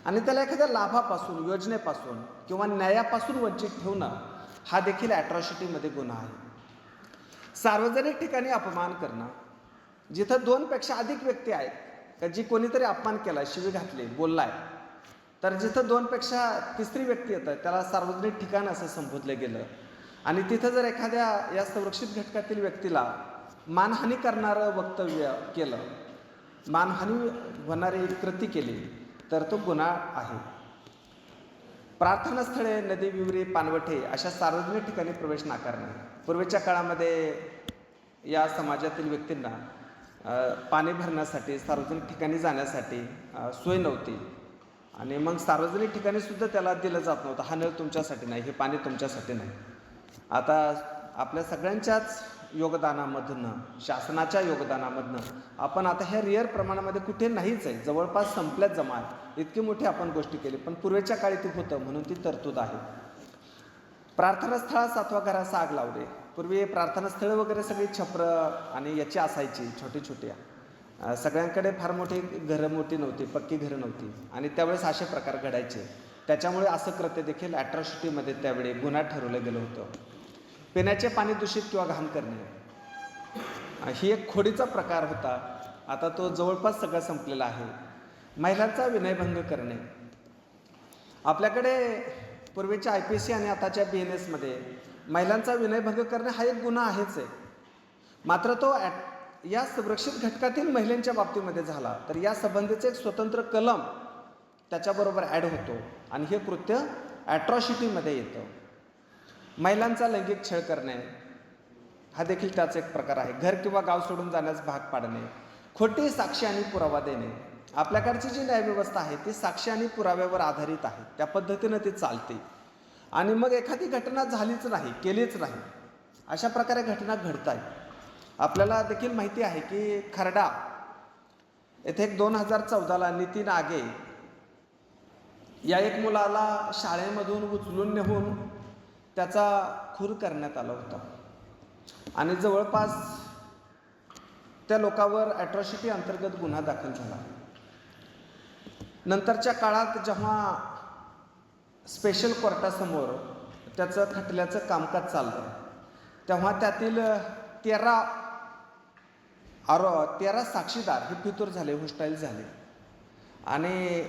आणि त्याला एखाद्या लाभापासून, योजनेपासून किंवा न्यायापासून वंचित ठेवणं हा देखील ॲट्रॉसिटीमध्ये गुन्हा आहे. सार्वजनिक ठिकाणी अपमान करणं. जिथं 2 पेक्षा अधिक व्यक्ती आहेत का जी कोणीतरी अपमान केला, शिवी घातली, बोललाय, तर जिथं 2 पेक्षा तिसरी व्यक्ती येतं त्याला सार्वजनिक ठिकाण असं संबोधलं गेलं. आणि तिथं जर एखाद्या या संरक्षित घटकातील व्यक्तीला मानहानी करणारं वक्तव्य केलं, मानहानी होणारी कृती केली तर तो गुन्हा आहे. प्रार्थनास्थळे, नदी, विहिरी, पाणवठे अशा सार्वजनिक ठिकाणी प्रवेश नाकारणे. पूर्वीच्या काळामध्ये या समाजातील व्यक्तींना पाणी भरण्यासाठी, सार्वजनिक ठिकाणी जाण्यासाठी सोय नव्हती आणि मग सार्वजनिक ठिकाणी सुद्धा त्याला दिलं जात नव्हतं. हा नळ तुमच्यासाठी नाही, हे पाणी तुमच्यासाठी नाही. आता आपल्या सगळ्यांच्याच योगदानामधनं, शासनाच्या योगदानामधनं आपण आता ह्या रिअर प्रमाणामध्ये कुठे नाहीच आहे, जवळपास संपल्यात जमा आहे. इतकी मोठी आपण गोष्टी केली, पण पूर्वीच्या काळी ते होतं म्हणून ती तरतूद आहे. प्रार्थनास्थळात 7व्या घरास आग लावणे. पूर्वी प्रार्थनास्थळं वगैरे सगळी छपरं आणि याची असायची, छोटी छोट्या. सगळ्यांकडे फार मोठी घरं मोठी नव्हती, पक्की घरं नव्हती आणि त्यावेळेस असे प्रकार घडायचे. त्याच्यामुळे असं कृत्य देखील ॲट्रॉसिटीमध्ये त्यावेळी गुन्हा ठरवलं गेलं होतं. पिण्याचे पाणी दूषित किंवा घाण करणे ही एक खोडीचा प्रकार होता. आता तो जवळपास सगळं संपलेला आहे. महिलांचा विनयभंग करणे, आपल्याकडे पूर्वीच्या IPC आणि आताच्या BNSमध्ये महिलांचा विनयभंग करणे हा एक गुन्हा आहेच आहे. मात्र तो या संरक्षित घटकातील महिलांच्या बाबतीमध्ये झाला तर या संबंधीचे एक स्वतंत्र कलम त्याच्याबरोबर ॲड होतो आणि हे कृत्य ॲट्रॉसिटीमध्ये येतं. महिलांचा लैंगिक छळ करणे हा देखील त्याचा एक प्रकार आहे. घर किंवा गाव सोडून जाण्यास भाग पाडणे, खोटी साक्षी आणि पुरावा देणे. आपल्याकडची जी न्यायव्यवस्था आहे ती साक्षी आणि पुराव्यावर आधारित आहे, त्या पद्धतीनं ती चालते. आणि मग एखादी घटना झालीच नाही, केलीच नाही, अशा प्रकारे घटना घडत आहेत. आपल्याला देखील माहिती आहे की खर्डा येथे 2014ला नितीन आगे या एक मुलाला शाळेमधून उचलून नेऊन त्याचा खून करण्यात आला होता आणि जवळपास त्या लोकांवर ॲट्रॉसिटी अंतर्गत गुन्हा दाखल झाला. नंतरच्या काळात जेव्हा स्पेशल कोर्टासमोर त्याचं खटल्याचं कामकाज चाललं तेव्हा त्यातील 13 साक्षीदार हे फितूर झाले, हुस्टाईल झाले आणि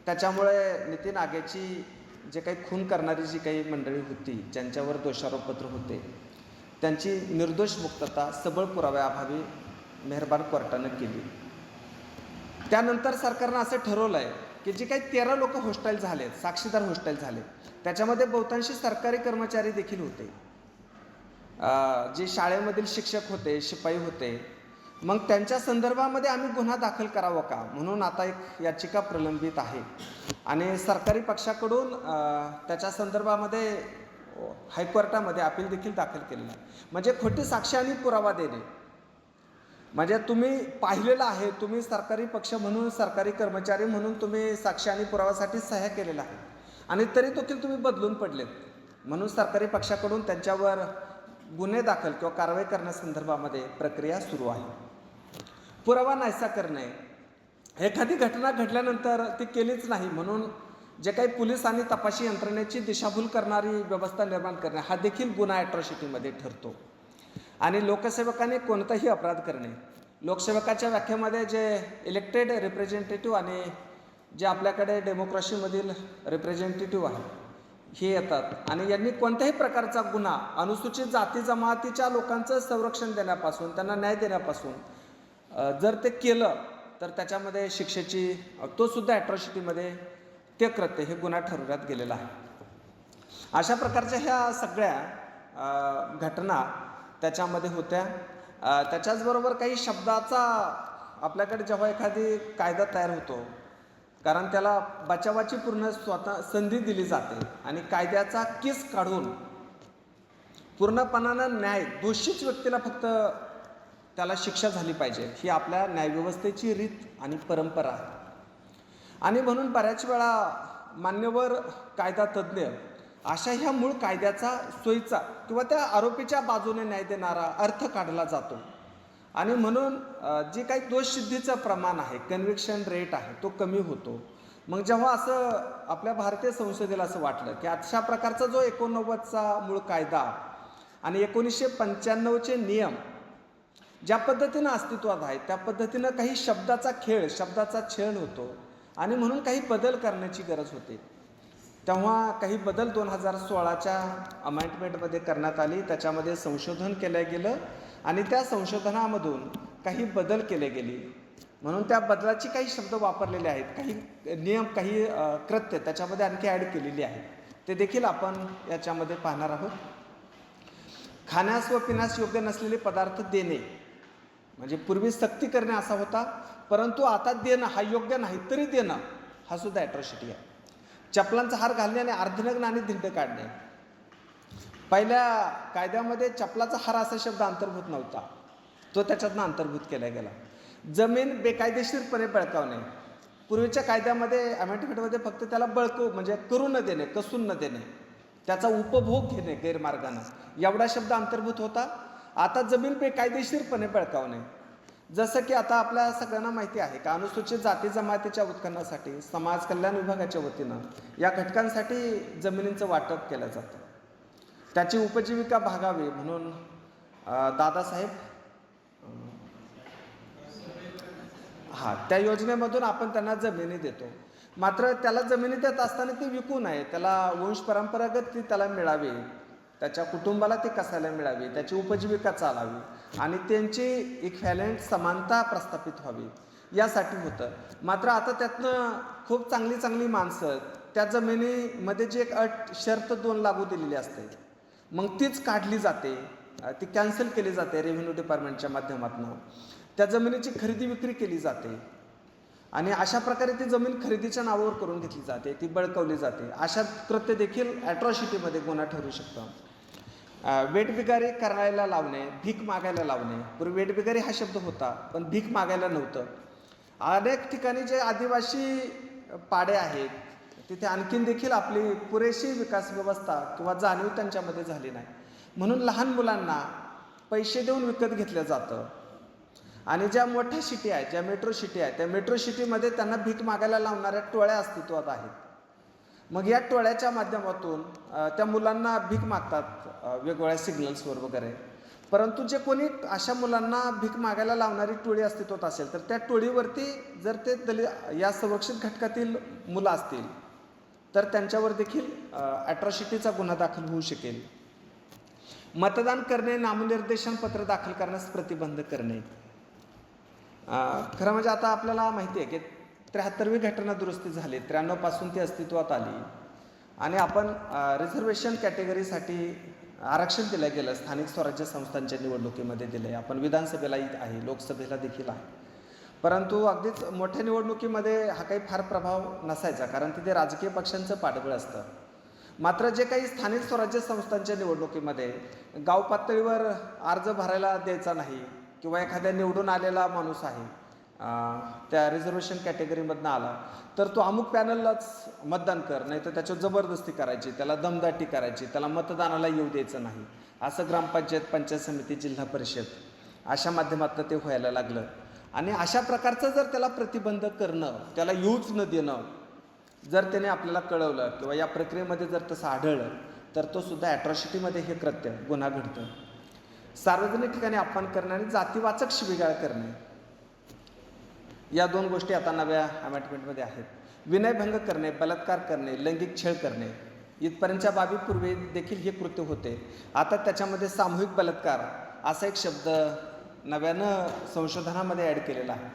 त्याच्यामुळे नितीन आगेची जे काही खून करणारी जी काही मंडळी होती, ज्यांच्यावर दोषारोपपत्र होते, त्यांची निर्दोष मुक्तता सबळ पुराव्याअभावी मेहरबान कोर्टानं केली. त्यानंतर सरकारनं असं ठरवलं आहे की जे काही 13 लोक होस्टाईल झाले, साक्षीदार होस्टाईल झाले, त्याच्यामध्ये बहुतांशी सरकारी कर्मचारी देखील होते, जे शाळेमधील शिक्षक होते, शिपाई होते. मग त्यांच्या संदर्भामध्ये आम्ही गुन्हा दाखल करावा का म्हणून आता एक याचिका प्रलंबित आहे आणि सरकारी पक्षाकडून त्याच्या संदर्भामध्ये हायकोर्टामध्ये अपील देखील दाखल केलेलं आहे. म्हणजे खोटी साक्ष आणि पुरावा देणे, म्हणजे तुम्ही पाहिलेलं आहे, तुम्ही सरकारी पक्ष म्हणून, सरकारी कर्मचारी म्हणून तुम्ही साक्ष आणि पुराव्यासाठी सह्या केलेला आहे आणि तरी देखील तुम्ही बदलून पडलेत, म्हणून सरकारी पक्षाकडून त्यांच्यावर गुन्हे दाखल किंवा कारवाई करण्यासंदर्भामध्ये प्रक्रिया सुरू आहे. पुरावा नाहीसा करणे, एखादी घटना घडल्यानंतर ती केलीच नाही म्हणून जे काही पोलीस आणि तपासी यंत्रणेची दिशाभूल करणारी व्यवस्था निर्माण करणे हा देखील गुन्हा ॲट्रॉसिटीमध्ये ठरतो. आणि लोकसेवकाने कोणताही अपराध करणे, लोकसेवकाच्या व्याख्येमध्ये जे इलेक्टेड रिप्रेझेंटेटिव्ह आणि जे आपल्याकडे डेमोक्रेसीमधील रिप्रेझेंटेटिव्ह आहे हे येतात आणि यांनी कोणत्याही प्रकारचा गुन्हा अनुसूचित जाती जमातीच्या लोकांचं संरक्षण देण्यापासून, त्यांना न्याय देण्यापासून जर ते केलं तर त्याच्यामध्ये शिक्षेची, तो सुद्धा ॲट्रॉसिटीमध्ये ते कृत्य हे गुन्हा ठरवण्यात गेलेला आहे. अशा प्रकारच्या ह्या सगळ्या घटना त्याच्यामध्ये होत्या. त्याच्याचबरोबर काही शब्दाचा आपल्याकडे जेव्हा एखादी कायदा तयार होतो, कारण त्याला बचावाची पूर्ण संधी दिली जाते आणि कायद्याचा केस काढून पूर्णपणानं न्याय, दोषीच व्यक्तीला फक्त त्याला शिक्षा झाली पाहिजे, ही आपल्या न्यायव्यवस्थेची रीत आणि परंपरा आहे. आणि म्हणून बऱ्याच वेळा मान्यवर कायदा तज्ज्ञ अशा ह्या मूळ कायद्याचा सोयीचा किंवा त्या आरोपीच्या बाजूने न्याय देणारा अर्थ काढला जातो आणि म्हणून जे काही दोषसिद्धीचं प्रमाण आहे, कन्व्हिक्शन रेट आहे, तो कमी होतो. मग जेव्हा असं आपल्या भारतीय संसदेला असं वाटलं की अशा प्रकारचा जो 89चा मूळ कायदा आणि 1995चे नियम ज्या पद्धतीनं अस्तित्वात आहे त्या पद्धतीनं काही शब्दाचा छळ होतो आणि म्हणून काही बदल करण्याची गरज होती. तेव्हा काही बदल 2016च्या अमेंडमेंटमध्ये करण्यात आली, त्याच्यामध्ये संशोधन केलं गेलं आणि त्या संशोधनामधून काही बदल केले गेले, म्हणून त्या बदलाची काही शब्द वापरलेले आहेत, काही नियम, काही कृत्य त्याच्यामध्ये आणखी ॲड केलेली आहेत, ते देखील आपण याच्यामध्ये पाहणार आहोत. खाण्यास व पिण्यास योग्य नसलेले पदार्थ देणे, म्हणजे पूर्वी सक्ती करणे असा होता, परंतु आता देणं हा योग्य नाही तरी देणं हा सुद्धा ॲट्रॉसिटी आहे. चपलांचा हार घालणे आणि अर्धनग्न आणि धिंड काढणे, पहिल्या कायद्यामध्ये चपलाचा हार असा शब्द अंतर्भूत नव्हता, तो त्याच्यातनं अंतर्भूत केला गेला. जमीन बेकायदेशीरपणे बळकावणे, पूर्वीच्या कायद्यामध्ये अमेंडमेंटमध्ये फक्त त्याला बळकवू म्हणजे करू न देणे, कसून न देणे, त्याचा उपभोग घेणे गैरमार्गानं, एवढा शब्द अंतर्भूत होता. आता जमीन बेकायदेशीरपणे बळकावणे जसं की आता आपल्या सगळ्यांना माहिती आहे का अनुसूचित जाती जमातीच्या उत्खननासाठी समाज कल्याण विभागाच्या वतीनं या घटकांसाठी जमिनींचं वाटप केलं जातं. त्याची उपजीविका भागावी म्हणून दादासाहेब त्या योजनेमधून आपण त्यांना जमिनी देतो. मात्र त्याला जमिनी देत असताना ती विकू नये, त्याला वंश परंपरागत ती त्याला मिळावी, त्याच्या कुटुंबाला ती कसायला मिळावी, त्याची उपजीविका चालावी आणि त्यांची इक्वॅलेंट समानता प्रस्थापित व्हावी यासाठी होतं. मात्र आता त्यातनं खूप चांगली चांगली माणसं त्या जमिनीमध्ये जी एक अट शर्त 2 लागू दिलेली असते, मग तीच काढली जाते, ती कॅन्सल केली जाते रेव्हेन्यू डिपार्टमेंटच्या माध्यमातून. त्या जमिनीची खरेदी विक्री केली जाते आणि अशा प्रकारे ती जमीन खरेदीच्या नावावर करून घेतली जाते, ती बळकावली जाते. अशा कृत्य देखील ॲट्रॉसिटीमध्ये गुन्हा ठरू शकतं. वेठबिगारी करायला लावणे, भीक मागायला लावणे. पूर्वी वेठबिगारी हा शब्द होता, पण भीक मागायला नव्हतं. अनेक ठिकाणी जे आदिवासी पाडे आहेत तिथे आणखीन देखील आपली पुरेशी विकास व्यवस्था किंवा जाणीव त्यांच्यामध्ये झाली नाही, म्हणून लहान मुलांना पैसे देऊन विकत घेतलं जातं. आणि ज्या मोठ्या सिटी आहेत, ज्या मेट्रो सिटी आहेत, त्या मेट्रो सिटीमध्ये त्यांना भीक मागायला लावणाऱ्या टोळ्या अस्तित्वात आहेत. मग या टोळ्याच्या माध्यमातून त्या मुलांना भीक मागतात वेगवेगळ्या सिग्नल्सवर वगैरे. परंतु जे कोणी अशा मुलांना भीक मागायला लावणारी टोळी अस्तित्वात असेल तर त्या टोळीवरती जर ते या संरक्षित घटकातील मुलं असतील तर त्यांच्यावर देखील ॲट्रॉसिटीचा गुन्हा दाखल होऊ शकेल. मतदान करणे, नामनिर्देशन पत्र दाखल करण्यास प्रतिबंध करणे. खरं म्हणजे आता आपल्याला माहिती आहे की 73वी घटना दुरुस्ती झाली, 93 पासून ती अस्तित्वात आली आणि आपण रिझर्वेशन कॅटेगरीसाठी आरक्षण दिलं गेलं. स्थानिक स्वराज्य संस्थांच्या निवडणुकीमध्ये दिलं आहे, आपण विधानसभेलाही आहे, लोकसभेला देखील आहे. परंतु अगदीच मोठ्या निवडणुकीमध्ये हा काही फार प्रभाव नसायचा, कारण तिथे राजकीय पक्षांचं पाठबळ असतं. मात्र जे काही स्थानिक स्वराज्य संस्थांच्या निवडणुकीमध्ये गाव पातळीवर अर्ज भरायला द्यायचा नाही किंवा एखाद्या निवडून आलेला माणूस आहे त्या रिझर्वेशन कॅटेगरीमधनं आला तर तो अमुक पॅनललाच मतदान कर, नाही तर त्याच्यावर जबरदस्ती करायची, त्याला दमदाटी करायची, त्याला मतदानाला येऊ द्यायचं नाही, असं ग्रामपंचायत, पंचायत समिती, जिल्हा परिषद अशा माध्यमातून ते व्हायला लागलं. आणि अशा प्रकारचं जर त्याला प्रतिबंध करणं, त्याला येऊच न देणं जर त्याने आपल्याला कळवलं किंवा या प्रक्रियेमध्ये जर तसं आढळलं तर तो सुद्धा ॲट्रॉसिटीमध्ये हे कृत्य गुन्हा घडतं. सार्वजनिक ठिकाणी अपमान करणे आणि जातीवाचक शिवीगाळ करणे या 2 गोष्टी आता नव्या अमेंडमेंटमध्ये आहेत. विनयभंग करणे, बलात्कार करणे, लैंगिक छळ करणे इथपर्यंतच्या बाबी पूर्वी देखील हे कृत्य होते. आता त्याच्यामध्ये सामूहिक बलात्कार असा एक शब्द नव्यानं संशोधनामध्ये ॲड केलेला आहे.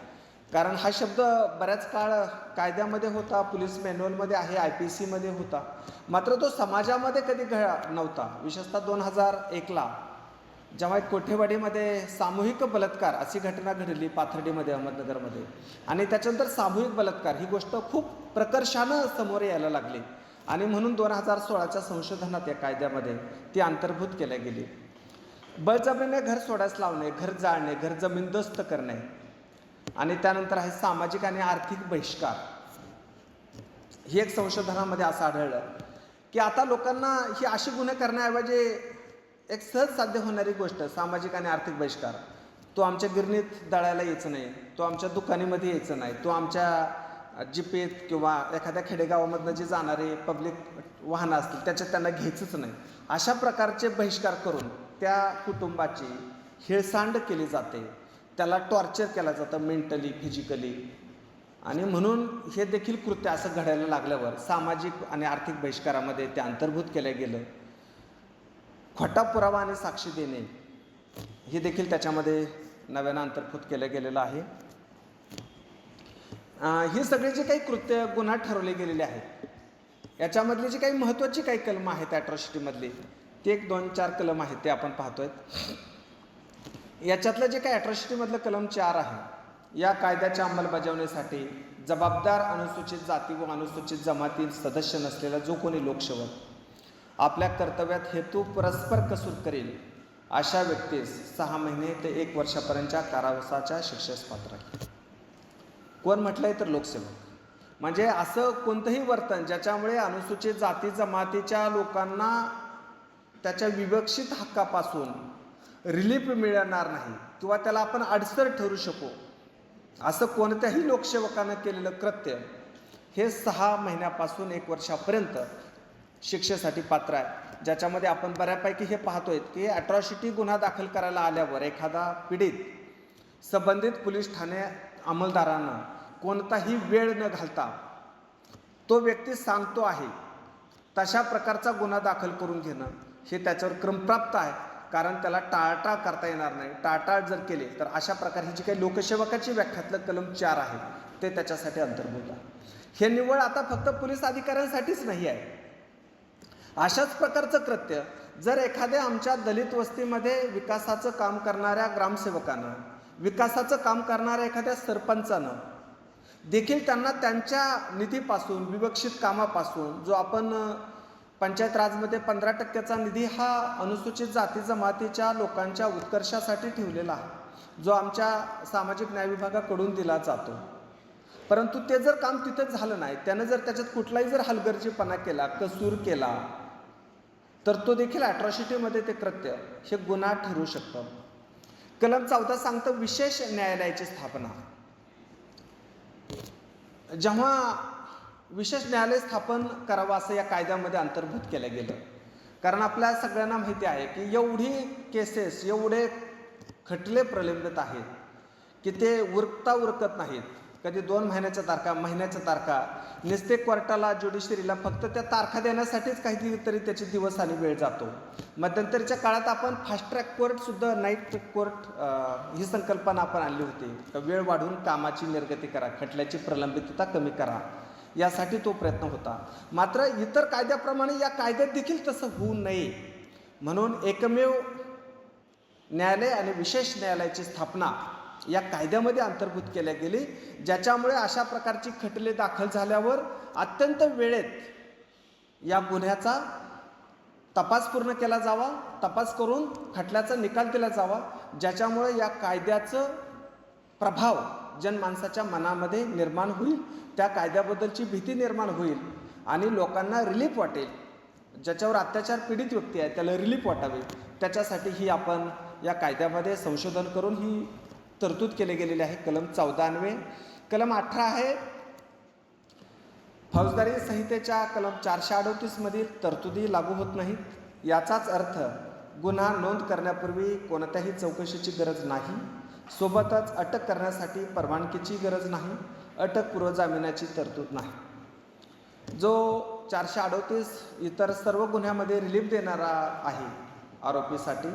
कारण हा शब्द बऱ्याच काळ कायद्यामध्ये होता, पोलीस मॅन्युअलमध्ये आहे, IPC मध्ये होता, मात्र तो समाजामध्ये कधी नव्हता. विशेषतः 2001ला जेव्हा एक कोठेवाडीमध्ये सामूहिक बलात्कार अशी घटना घडली पाथर्डीमध्ये, अहमदनगरमध्ये, आणि त्याच्यानंतर सामूहिक बलात्कार ही गोष्ट खूप प्रकर्षानं समोर यायला लागली आणि म्हणून 2016च्या संशोधनात या कायद्यामध्ये ती अंतर्भूत केल्या गेली. बळजबरीने घर सोडायला लावणे, घर जाळणे, घर जमीनदोस्त करणे आणि त्यानंतर आहे सामाजिक आणि आर्थिक बहिष्कार. ही एक संशोधनामध्ये असं आढळलं की आता लोकांना ही अशी गुन्हे करण्याऐवजी एक सहज साध्य होणारी गोष्ट सामाजिक आणि आर्थिक बहिष्कार, तो आमच्या गिरणीत दळायला यायचं नाही, तो आमच्या दुकानीमध्ये यायचं नाही, तो आमच्या जिपेत किंवा एखाद्या खेडेगावामधनं जे जाणारे पब्लिक वाहनं असतील त्याच्यात त्यांना घ्यायचंच नाही, अशा प्रकारचे बहिष्कार करून त्या कुटुंबाची हेळसांड केली जाते, त्याला टॉर्चर केलं जातं मेंटली, फिजिकली. आणि म्हणून हे देखील कृत्य असं घडायला लागल्यावर सामाजिक आणि आर्थिक बहिष्कारामध्ये ते अंतर्भूत केलं गेलं. खोटा पुरावा आणि साक्षी देणे हे देखील त्याच्यामध्ये नव्यानं अंतर्भूत केलं गेलेलं आहे. ही सगळी जी काही कृत्य गुन्हा ठरवले गेलेले आहेत याच्यामधली जी काही महत्त्वाची काही कलम आहेत ॲट्रॉसिटीमधली, ते 1-2-4 कलम आहेत ते आपण पाहतोय. याच्यातलं जे काही ॲट्रॉसिटीमधलं कलम 4 आहे, या कायद्याच्या अंमलबजावणीसाठी जबाबदार अनुसूचित जाती व अनुसूचित जमाती सदस्य नसलेला जो कोणी लोकसेवक आपल्या कर्तव्यात हेतू परस्पर कसूर करेल अशा व्यक्तीस 6 महिने ते 1 वर्षापर्यंतच्या कारावासाच्या शिक्षेस पात्र आहे. कोण म्हटलंय तर लोकसेवक. म्हणजे असं कोणतंही वर्तन ज्याच्यामुळे अनुसूचित जाती जमातीच्या लोकांना त्याच्या विवक्षित हक्कापासून रिलीफ मिळणार नाही किंवा त्याला आपण अडसर ठरू शकू असं कोणत्याही लोकसेवकानं केलेलं कृत्य हे 6 महिन्यापासून 1 वर्षापर्यंत शिक्षेसाठी पात्र आहे, ज्याच्यामध्ये आपण बऱ्यापैकी हे पाहतोय की ॲट्रॉसिटी गुन्हा दाखल करायला आल्यावर एखादा पीडित संबंधित पोलीस ठाणे अंमलदारांना कोणताही वेळ न घालता तो व्यक्ती सांगतो आहे तशा प्रकारचा गुन्हा दाखल करून घेणं हे त्याच्यावर क्रमप्राप्त आहे, कारण त्याला टाळटाळ करता येणार नाही. टाळटाळ जर केले तर अशा प्रकारची जी काही लोकसेवकाची व्याख्यातलं कलम 4 आहे ते त्याच्यासाठी अंतर्भूत आहे. हे निव्वळ आता फक्त पोलीस अधिकाऱ्यांसाठीच नाही आहे. अशाच प्रकारचं कृत्य जर एखाद्या आमच्या दलित वस्तीमध्ये विकासाचं काम करणाऱ्या ग्रामसेवकानं, विकासाचं काम करणाऱ्या एखाद्या सरपंचानं देखील त्यांना त्यांच्या निधीपासून, विवक्षित कामापासून, जो आपण पंचायत राजमध्ये 15% निधी हा अनुसूचित जाती जमातीच्या लोकांच्या उत्कर्षासाठी ठेवलेला आहे, जो आमच्या सामाजिक न्याय विभागाकडून दिला जातो, परंतु ते जर काम तिथंच झालं नाही, त्यानं जर त्याच्यात कुठलाही जर हलगर्जीपणा केला, कसूर केला, तर तो देखील ॲट्रॉसिटीमध्ये ते कृत्य हे गुन्हा ठरू शकतं. कलम 14 सांगतं विशेष न्यायालयाची स्थापना. जेव्हा विशेष न्यायालय स्थापन करावं असं या कायद्यामध्ये अंतर्भूत केलं गेलं, कारण आपल्या सगळ्यांना माहिती आहे की एवढी केसेस, एवढे खटले प्रलंबित आहेत की ते उरकत नाहीत. कधी 2 महिन्याच्या तारखा, महिन्याच्या तारखा, नुसते कोर्टाला, ज्युडिशरीला फक्त त्या तारखा देण्यासाठीच काहीतरी त्याचे दिवस आणि वेळ जातो. मध्यंतरीच्या काळात आपण फास्ट ट्रॅक कोर्टसुद्धा, नाईट ट्रॅक कोर्ट ही संकल्पना आपण आणली होती. वेळ वाढवून कामाची निर्गती करा, खटल्याची प्रलंबितता कमी करा, यासाठी तो प्रयत्न होता. मात्र इतर कायद्याप्रमाणे या कायद्यात देखील तसं होऊ नये म्हणून एकमेव न्यायालय आणि विशेष न्यायालयाची स्थापना या कायद्यामध्ये अंतर्भूत केल्या गेली, ज्याच्यामुळे अशा प्रकारची खटले दाखल झाल्यावर अत्यंत वेळेत या गुन्ह्याचा तपास पूर्ण केला जावा, तपास करून खटल्याचा निकाल दिला जावा, ज्याच्यामुळे या कायद्याचं प्रभाव जनमानसाच्या मनामध्ये निर्माण होईल, त्या कायद्याबद्दलची भीती निर्माण होईल आणि लोकांना रिलीफ वाटेल. ज्याच्यावर अत्याचार पीडित व्यक्ती आहे त्याला रिलीफ वाटावे, त्याच्यासाठी ही आपण या कायद्यामध्ये संशोधन करून ही तरतूद केले गेलेली आहे. कलम 14 अन्वये. कलम 18 आहे फौजदारी संहितेच्या कलम 438 मधील तरतुदी लागू होत नाहीत. याचाच अर्थ गुन्हा नोंद करण्यापूर्वी कोणत्याही चौकशीची गरज नाही, सोबतच अटक करण्यासाठी परवानगीची गरज नाही, अटकपूर्व जामिनाची तरतूद नाही. जो 438 इतर सर्व गुन्ह्यामध्ये रिलीफ देणारा आहे आरोपीसाठी,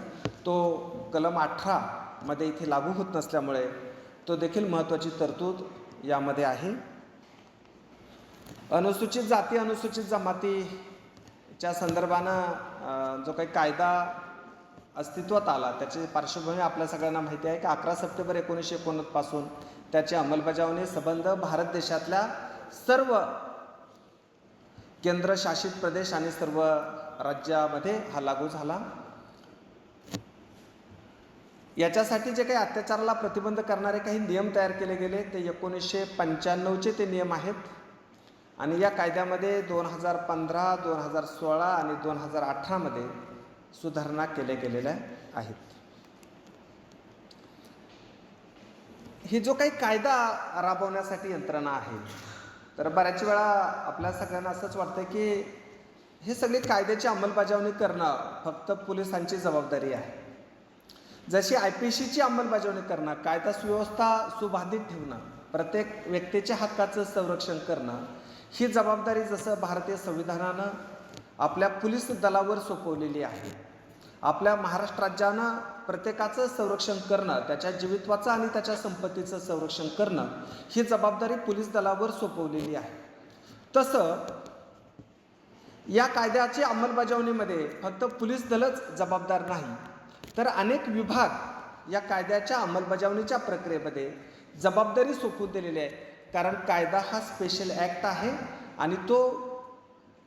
तो कलम 18 मध्ये इथे लागू होत नसल्यामुळे तो देखील महत्त्वाची तरतूद यामध्ये आहे. अनुसूचित जाती, अनुसूचित जमातीच्या संदर्भानं जो काही कायदा अस्तित्वात आला त्याची पार्श्वभूमी आपल्या सगळ्यांना माहिती आहे की 11 सप्टेंबर 1989 पासून त्याची अंमलबजावणी संबंध भारत देशातल्या सर्व केंद्रशासित प्रदेश आणि सर्व राज्यामध्ये हा लागू झाला. याच्यासाठी जे काही अत्याचाराला प्रतिबंध करणारे काही नियम तयार केले गेले ते 1995चे ते नियम आहेत आणि या कायद्यामध्ये 2015, 2016 आणि 2018 मध्ये सुधारणा केल्या गेलेल्या आहेत. ही जो काही कायदा राबवण्यासाठी यंत्रणा आहे, तर बऱ्याच वेळा आपल्या सगळ्यांना असंच वाटतं की हे सगळी कायद्याची अंमलबजावणी करणं फक्त पोलिसांची जबाबदारी आहे. जशी IPCची अंमलबजावणी करणं, कायदा सुव्यवस्था सुबाधित ठेवणं, प्रत्येक व्यक्तीच्या हक्काचं संरक्षण करणं ही जबाबदारी जसं भारतीय संविधानानं आपल्या पोलीस दलावर सोपवलेली आहे, आपल्या महाराष्ट्र राज्यानं प्रत्येकाचं संरक्षण करणं, त्याच्या जीवितवाचं आणि त्याच्या संपत्तीचं संरक्षण करणं ही जबाबदारी पोलीस दलावर सोपवलेली आहे. तसं या कायद्याची अंमलबजावणीमध्ये फक्त पोलीस दलच जबाबदार नाही, तर अनेक विभाग या कायद्याच्या अंमलबजावणीच्या प्रक्रियेमध्ये जबाबदारी सोपवून दिलेली आहे. कारण कायदा हा स्पेशल ॲक्ट आहे आणि तो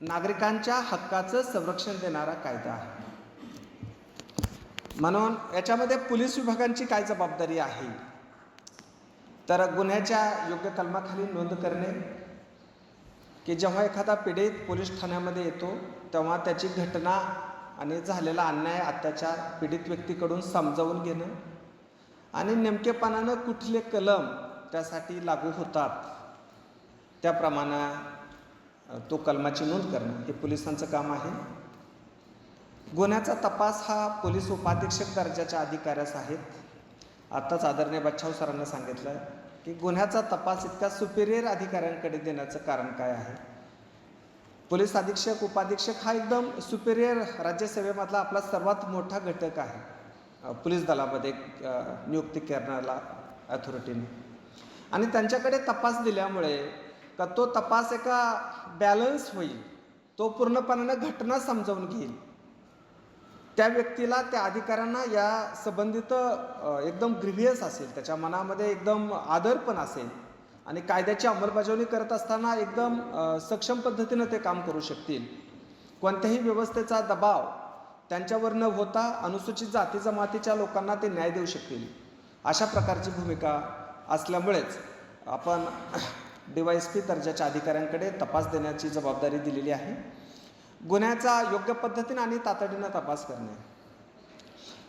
नागरिकांच्या हक्काचं संरक्षण देणारा कायदा आहे. म्हणून याच्यामध्ये पोलीस विभागांची काय जबाबदारी आहे, तर गुन्ह्याच्या योग्य कलमाखाली नोंद करणे, की जेव्हा एखादा पीडित पोलीस ठाण्यामध्ये येतो तेव्हा त्याची घटना आणि झालेला अन्याय अत्याचार पीडित व्यक्तीकडून समजावून घेणं आणि नेमकेपणानं कुठले कलम त्यासाठी लागू होतात त्याप्रमाणे तो कलमाची नोंद करणं हे पोलिसांचं काम आहे. गुन्ह्याचा तपास हा पोलीस उपाधीक्षक दर्जाच्या अधिकाऱ्यास आहेत. आत्ताच आदरणीय बच्छाव सरांना सांगितलं की गुन्ह्याचा तपास इतक्या सुपिरियर अधिकाऱ्यांकडे देण्याचं कारण काय आहे. पोलीस अधीक्षक उपाधीक्षक हा एकदम सुपिरियर राज्यसेवेमधला आपला सर्वात मोठा घटक आहे पोलीस दलामध्ये नियुक्ती करण्याला अथॉरिटीने, आणि त्यांच्याकडे तपास दिल्यामुळे का तो तपास एका बॅलन्स होईल, तो पूर्णपणाने घटना समजावून घेईल, त्या व्यक्तीला त्या अधिकाऱ्यांना या संबंधित एकदम ग्रिव्हियस असेल, त्याच्या मनामध्ये एकदम आदर पण असेल आणि कायद्याची अंमलबजावणी करत असताना एकदम सक्षम पद्धतीनं ते काम करू शकतील. कोणत्याही व्यवस्थेचा दबाव त्यांच्यावर न होता अनुसूचित जाती जमातीच्या लोकांना ते न्याय देऊ शकतील, अशा प्रकारची भूमिका असल्यामुळेच आपण DYSP दर्जाच्या अधिकाऱ्यांकडे तपास देण्याची जबाबदारी दिलेली आहे. गुन्ह्याचा योग्य पद्धतीने आणि तातडीनं तपास करणे,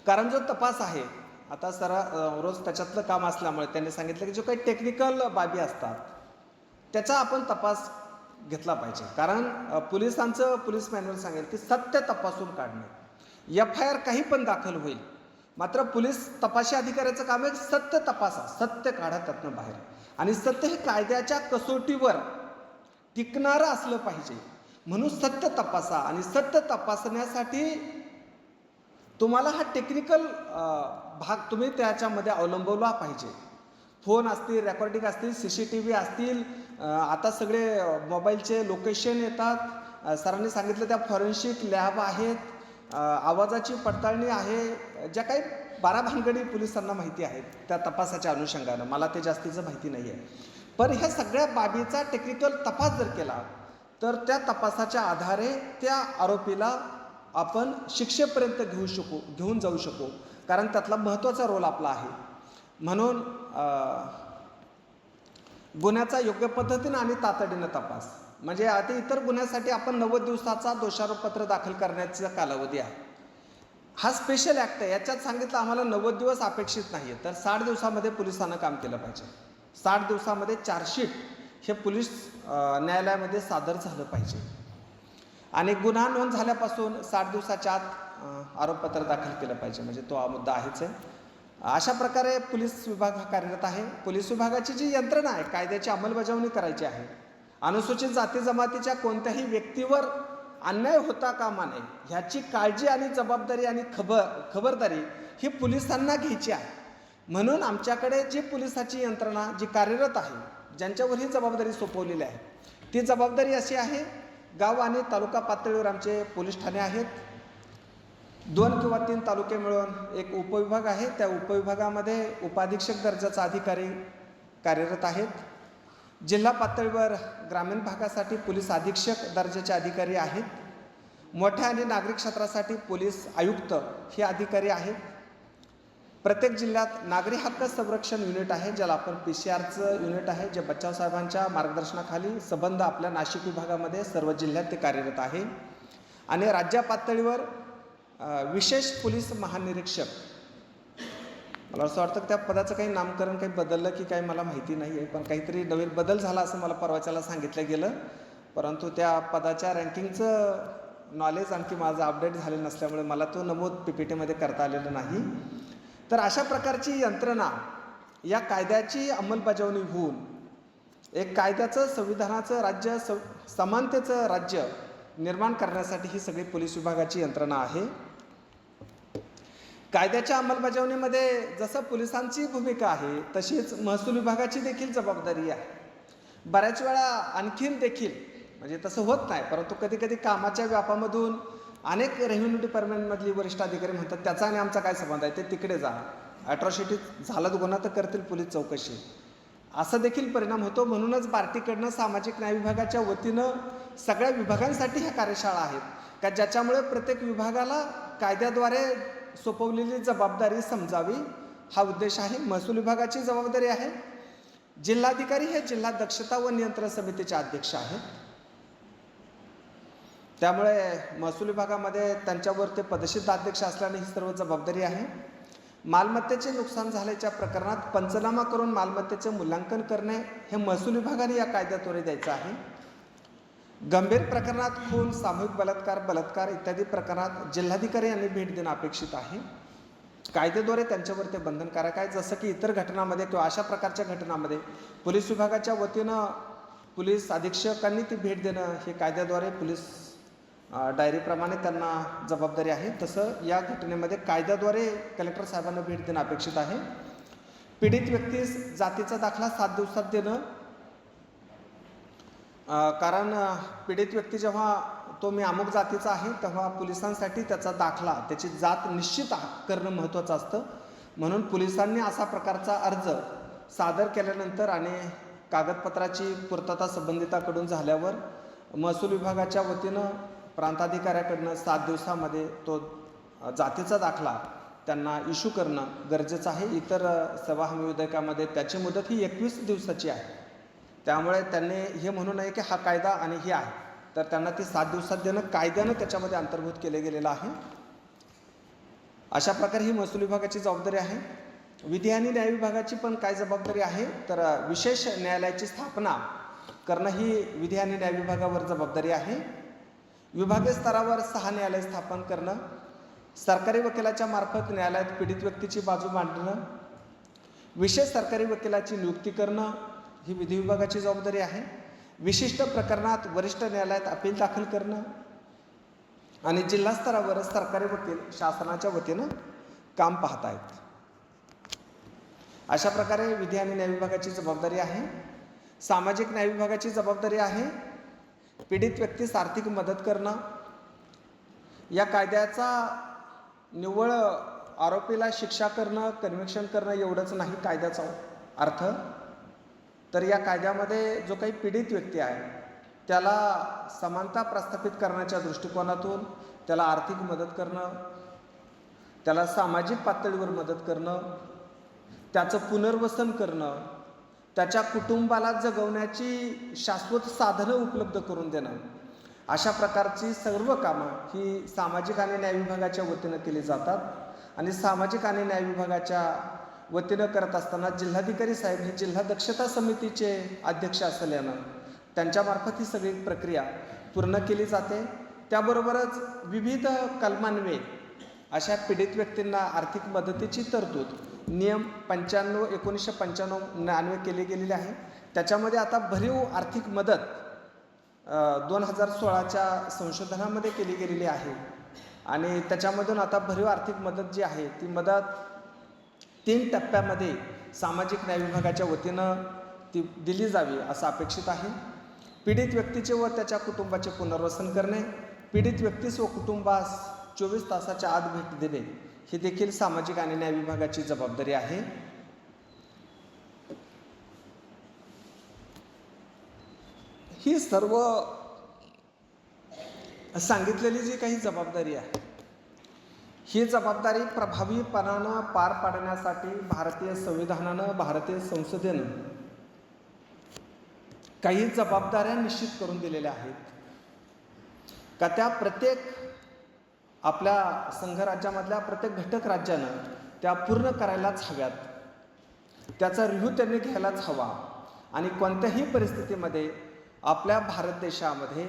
कारण जो तपास आहे आता रोज त्याच्यातलं काम असल्यामुळे त्यांनी सांगितलं की जो काही टेक्निकल बाबी असतात त्याचा आपण तपास घेतला पाहिजे. कारण पोलिसांचं पोलीस मॅन्युअल सांगेल की सत्य तपासून काढणे. FIR काही पण दाखल होईल, मात्र पोलीस तपासी अधिकाऱ्याचं काम आहे सत्य तपासा, सत्य काढा त्यातनं बाहेर, आणि सत्य हे कायद्याच्या कसोटीवर टिकणारं असलं पाहिजे. म्हणून सत्य तपासा, आणि सत्य तपासण्यासाठी तुम्हाला हा टेक्निकल भाग तुम्ही त्याच्यामध्ये अवलंबवला पाहिजे. फोन असतील, रेकॉर्डिंग असतील, CCTV असतील, आता सगळे मोबाईलचे लोकेशन येतात, सरांनी सांगितलं त्या फॉरेन्सिक लॅब आहेत, आवाजाची पडताळणी आहे, ज्या काही 12 भानगडी पोलिसांना माहिती आहेत त्या तपासाच्या अनुषंगानं, मला ते जास्तीचं माहिती नाही आहे. पण ह्या सगळ्या बाबीचा टेक्निकल तपास जर केला तर त्या तपासाच्या आधारे त्या आरोपीला आपण शिक्षेपर्यंत घेऊन जाऊ शकू, कारण त्यातला महत्त्वाचा रोल आपला आहे. म्हणून गुन्ह्याचा योग्य पद्धतीनं आणि तातडीनं तपास, म्हणजे आता इतर गुन्ह्यासाठी आपण 90 दिवसाचा दोषारोपपत्र दाखल करण्याचा कालावधी आहे. हा स्पेशल ॲक्ट आहे, याच्यात सांगितलं आम्हाला 90 दिवस अपेक्षित नाही आहे, तर 60 दिवसामध्ये पोलिसांना काम केलं पाहिजे. 60 दिवसामध्ये चार्जशीट हे पोलीस न्यायालयामध्ये सादर झालं पाहिजे, आणि गुन्हा नोंद झाल्यापासून 60 दिवसाच्या आत आरोपपत्र दाखल केलं पाहिजे, म्हणजे तो हा मुद्दा आहेच आहे. अशा प्रकारे पोलीस विभाग हा कार्यरत आहे. पोलीस विभागाची जी यंत्रणा आहे कायद्याची अंमलबजावणी करायची आहे, अनुसूचित जाती जमातीच्या कोणत्याही व्यक्तीवर अन्याय होता कामा नये ह्याची काळजी आणि जबाबदारी आणि खबरदारी ही पोलिसांना घ्यायची आहे. म्हणून आमच्याकडे जी पोलिसाची यंत्रणा जी कार्यरत आहे, ज्यांच्यावर ही जबाबदारी सोपवलेली आहे, ती जबाबदारी अशी आहे, गाव आणि तालुका पातळीवर आमचे पोलीस ठाणे आहेत. 2 किंवा 3 तालुके मिळून एक उपविभाग आहे, त्या उपविभागामध्ये उपाधीक्षक दर्जाचा अधिकारी कार्यरत आहेत. जिल्हा पातळीवर ग्रामीण भागासाठी पोलीस अधीक्षक दर्जाचे अधिकारी आहेत. मोठ्या आणि नागरिक क्षेत्रासाठी पोलीस आयुक्त हे अधिकारी आहेत. प्रत्येक जिल्ह्यात नागरी हक्क संरक्षण युनिट आहे, ज्याला आपण PCRचं युनिट आहे, जे बच्चाव साहेबांच्या मार्गदर्शनाखाली संबंध आपल्या नाशिक विभागामध्ये सर्व जिल्ह्यात ते कार्यरत आहे. आणि राज्य पातळीवर विशेष पोलीस महानिरीक्षक, मला असं वाटतं की त्या पदाचं काही नामकरण काही बदललं की काही मला माहिती नाही आहे, पण काहीतरी नवीन बदल झाला असं मला परवाच्याला सांगितलं गेलं, परंतु त्या पदाच्या रँकिंगचं नॉलेज आणखी माझं अपडेट झालेलं नसल्यामुळे मला तो नमूद PPTमध्ये करता आलेलं नाही. तर अशा प्रकारची यंत्रणा या कायद्याची अंमलबजावणी होऊन एक कायद्याचं संविधानाचं राज्य समानतेचं राज्य निर्माण करण्यासाठी ही सगळी पोलीस विभागाची यंत्रणा आहे. कायद्याच्या अंमलबजावणीमध्ये जसं पोलिसांची भूमिका आहे तशीच महसूल विभागाची देखील जबाबदारी आहे. बऱ्याच वेळा आणखीन देखील म्हणजे तसं होत नाही, परंतु कधी कधी कामाच्या व्यापामधून अनेक रेव्हेन्यू डिपार्टमेंटमधली वरिष्ठ अधिकारी म्हणतात त्याचा आणि आमचा काय संबंध आहे, ते तिकडे जा, ॲट्रॉसिटी झालं गुन्हा तर करतील पोलीस चौकशी, असा देखील परिणाम होतो. म्हणूनच बार्टीकडनं सामाजिक न्याय विभागाच्या वतीनं सगळ्या विभागांसाठी ह्या कार्यशाळा आहेत का ज्याच्यामुळे प्रत्येक विभागाला कायद्याद्वारे सोपवलेली जबाबदारी समजावी, हा उद्देश आहे. महसूल विभागाची जबाबदारी आहे. जिल्हाधिकारी हे जिल्हा दक्षता व नियंत्रण समितीचे अध्यक्ष आहेत. त्यामुळे महसूल विभागामध्ये त्यांच्यावर ते पदसिद्ध अध्यक्ष असल्याने ही सर्व जबाबदारी आहे. मालमत्तेचे नुकसान झाल्याच्या प्रकरणात पंचनामा करून मालमत्तेचे मूल्यांकन करणे हे महसूल विभागाने या कायद्याद्वारे द्यायचं आहे. गंभीर प्रकरणात खून, सामूहिक बलात्कार इत्यादी प्रकरणात जिल्हाधिकारी यांनी भेट देणं अपेक्षित आहे. कायद्याद्वारे त्यांच्यावर ते बंधनकारक आहे. जसं की इतर घटनांमध्ये किंवा अशा प्रकारच्या घटनांमध्ये पोलीस विभागाच्या वतीनं पोलीस अधीक्षकांनी ती भेट देणं हे कायद्याद्वारे पोलीस डायरीप्रमाणे त्यांना जबाबदारी आहे. तसं या घटनेमध्ये कायद्याद्वारे कलेक्टर साहेबांना भेट देणं अपेक्षित आहे. पीडित व्यक्तीस जातीचा दाखला 7 दिवसात देणं, कारण पीडित व्यक्ती जेव्हा तो मी अमुक जातीचा आहे तेव्हा पोलिसांसाठी त्याचा दाखला, त्याची जात निश्चित करणं महत्त्वाचं असतं. म्हणून पोलिसांनी असा प्रकारचा अर्ज सादर केल्यानंतर आणि कागदपत्राची पूर्तता संबंधिताकडून झाल्यावर महसूल विभागाच्या वतीनं प्रांताधिकाऱ्याकडनं 7 दिवसामध्ये तो जातीचा दाखला त्यांना इश्यू करणं गरजेचं आहे. इतर सेवा हमी विधेयकामध्ये त्याची मुदत ही 21 दिवसाची आहे. त्यामुळे त्यांनी हे म्हणू नये की हा कायदा आणि हे आहे, तर त्यांना ती 7 दिवसात देणं कायद्यानं त्याच्यामध्ये अंतर्भूत केले गेलेलं आहे. अशा प्रकारे ही महसूल विभागाची जबाबदारी आहे. विधी आणि न्याय विभागाची पण काय जबाबदारी आहे, तर विशेष न्यायालयाची स्थापना करणं ही विधी आणि न्याय विभागावर जबाबदारी आहे. विभागीय स्तरावर 6 न्यायालय स्थापन करणं, सरकारी वकिलाच्या मार्फत न्यायालयात पीडित व्यक्तीची बाजू मांडणं, विशेष सरकारी वकिलाची नियुक्ती करणं ही विधी विभागाची जबाबदारी आहे. विशिष्ट प्रकरणात वरिष्ठ न्यायालयात अपील दाखल करणं आणि जिल्हा स्तरावर सरकारी वकील शासनाच्या वतीनं काम पाहत आहेत. अशा प्रकारे विधी आणि न्याय विभागाची जबाबदारी आहे. सामाजिक न्याय विभागाची जबाबदारी आहे पीडित व्यक्तीस आर्थिक मदत करणं. या कायद्याचा निव्वळ आरोपीला शिक्षा करणं, कन्व्हिक्शन करणं एवढंच नाही कायद्याचा अर्थ, तर या कायद्यामध्ये जो काही पीडित व्यक्ती आहे त्याला समानता प्रस्थापित करण्याच्या दृष्टिकोनातून त्याला आर्थिक मदत करणं, त्याला सामाजिक पातळीवर मदत करणं, त्याचं पुनर्वसन करणं, त्याच्या कुटुंबाला जगवण्याची शाश्वत साधनं उपलब्ध करून देणं, अशा प्रकारची सर्व कामं ही सामाजिक आणि न्याय विभागाच्या वतीनं केली जातात. आणि सामाजिक आणि न्याय विभागाच्या वतीनं करत असताना जिल्हाधिकारी साहेब हे जिल्हा दक्षता समितीचे अध्यक्ष असल्यानं त्यांच्यामार्फत ही सगळी प्रक्रिया पूर्ण केली जाते. त्याबरोबरच विविध कलमान्वये अशा पीडित व्यक्तींना आर्थिक मदतीची तरतूद नियम 1995 केली गेलेली आहे. त्याच्यामध्ये आता भरीव आर्थिक मदत 2016च्या संशोधनामध्ये केली गेलेली आहे. आणि त्याच्यामधून आता भरीव आर्थिक मदत जी आहे ती मदत 3 टप्प्यामध्ये सामाजिक न्याय विभागाच्या वतीनं ती दिली जावी असं अपेक्षित आहे. पीडित व्यक्तीचे व त्याच्या कुटुंबाचे पुनर्वसन करणे, पीडित व्यक्तीस व कुटुंबास 24 तासाच्या आत भेट देणे ही देखील सामाजिक आणि न्याय विभागाची जबाबदारी आहे. ही सर्व सांगितलेली जी काही जबाबदारी आहे ही जबाबदारी प्रभावीपणानं पार पाडण्यासाठी भारतीय संविधानानं, भारतीय संसदेनं काही जबाबदाऱ्या निश्चित करून दिलेल्या आहेत का त्या प्रत्येक आपल्या संघराज्यामधल्या प्रत्येक घटक राज्यानं त्या पूर्ण करायलाच हव्यात. त्याचा रिव्ह्यू त्यांनी घ्यायलाच हवा. आणि कोणत्याही परिस्थितीमध्ये आपल्या भारत देशामध्ये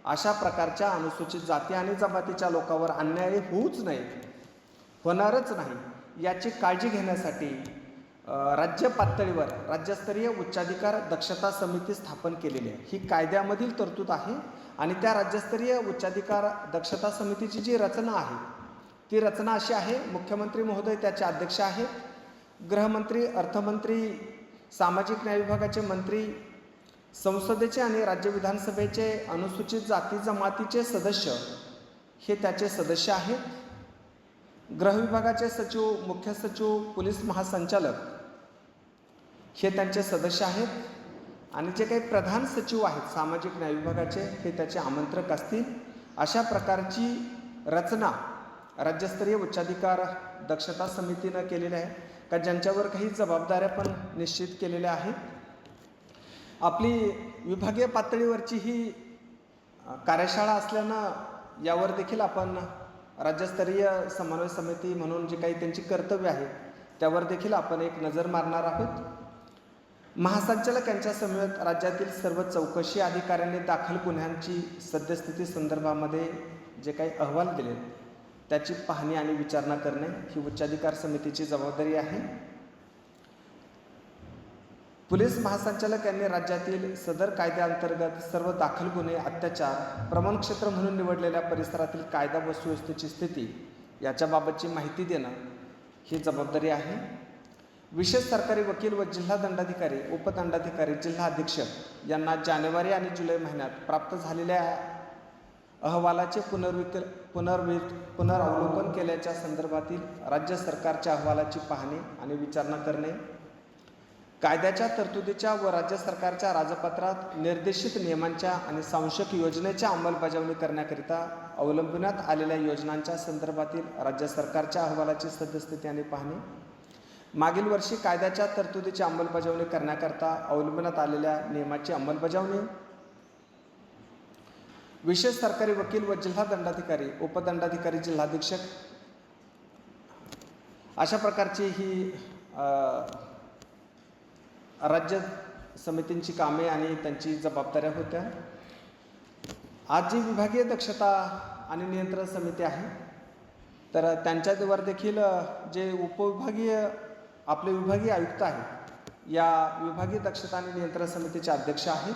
अशा प्रकारच्या अनुसूचित जाती आणि जमातीच्या लोकांवर अन्याय होऊच नये, होणारच नाही याची काळजी घेण्यासाठी राज्य पातळीवर राज्यस्तरीय उच्चाधिकार दक्षता समिती स्थापन केलेली आहे. ही कायद्यामधील तरतूद आहे. आणि त्या राज्यस्तरीय उच्चाधिकार दक्षता समितीची जी रचना आहे ती रचना अशी आहे, मुख्यमंत्री महोदय त्याचे अध्यक्ष आहेत, गृहमंत्री, अर्थमंत्री, सामाजिक न्याय विभागाचे मंत्री, संसदेचे आणि राज्य विधानसभेचे अनुसूचित जाती जमातीचे सदस्य हे त्याचे सदस्य आहेत. गृह विभागाचे सचिव, मुख्य सचिव, पोलीस महासंचालक हे त्यांचे सदस्य आहेत. आणि जे काही प्रधान सचिव आहेत सामाजिक न्याय विभागाचे हे त्याचे आमंत्रक असतील. अशा प्रकारची रचना राज्यस्तरीय उच्चाधिकार दक्षता समितीनं केलेली आहे का ज्यांच्यावर काही जबाबदाऱ्या पण निश्चित केलेल्या आहेत. आपली विभागीय पातळीवरची ही कार्यशाळा असल्यानं यावर देखील आपण राज्यस्तरीय समन्वय समिती म्हणून जे काही त्यांची कर्तव्य आहे त्यावर देखील आपण एक नजर मारणार आहोत. महासंचालक यांच्या समवेत राज्यातील सर्व चौकशी अधिकाऱ्यांनी दाखल गुन्ह्यांची सद्यस्थिती संदर्भामध्ये जे काही अहवाल दिले त्याची पाहणी आणि विचारणा करणे ही उच्चाधिकार समितीची जबाबदारी आहे. पोलीस महासंचालक यांनी राज्यातील सदर कायद्याअंतर्गत सर्व दाखल गुन्हे, अत्याचार, प्रमाण क्षेत्र म्हणून निवडलेल्या परिसरातील कायदा व सुव्यवस्थेची स्थिती याच्याबाबतची माहिती देणं ही जबाबदारी आहे. विशेष सरकारी वकील व जिल्हा दंडाधिकारी, उपदंडाधिकारी, जिल्हा अधीक्षक यांना जानेवारी आणि जुलै महिन्यात प्राप्त झालेल्या अहवालाचे पुनरावलोकन केल्याच्या संदर्भातील राज्य सरकारच्या अहवालाची पाहणी आणि विचारणा करणे, कायद्याच्या तरतुदीच्या व राज्य सरकारच्या राजपत्रात निर्देशित नियमांच्या आणि सांशक योजनेच्या अंमलबजावणी करण्याकरिता अवलंबण्यात आलेल्या योजनांच्या संदर्भातील राज्य सरकारच्या अहवालाची सद्यस्थिती आणि पाहणी, मागील वर्षी कायद्याच्या तरतुदीची अंमलबजावणी करण्याकरता अवलंबण्यात आलेल्या नियमाची अंमलबजावणी, विशेष सरकारी वकील व जिल्हा दंडाधिकारी, उपदंडाधिकारी, जिल्हाधीक्षक अशा प्रकारची ही राज्य समितींची कामे आणि त्यांची जबाबदाऱ्या होत्या. आज जी विभागीय दक्षता आणि नियंत्रण समिती आहे तर त्यांच्यावर देखील जे उपविभागीय आपले विभागीय आयुक्त आहेत या विभागीय दक्षता आणि नियंत्रण समितीचे अध्यक्ष आहेत.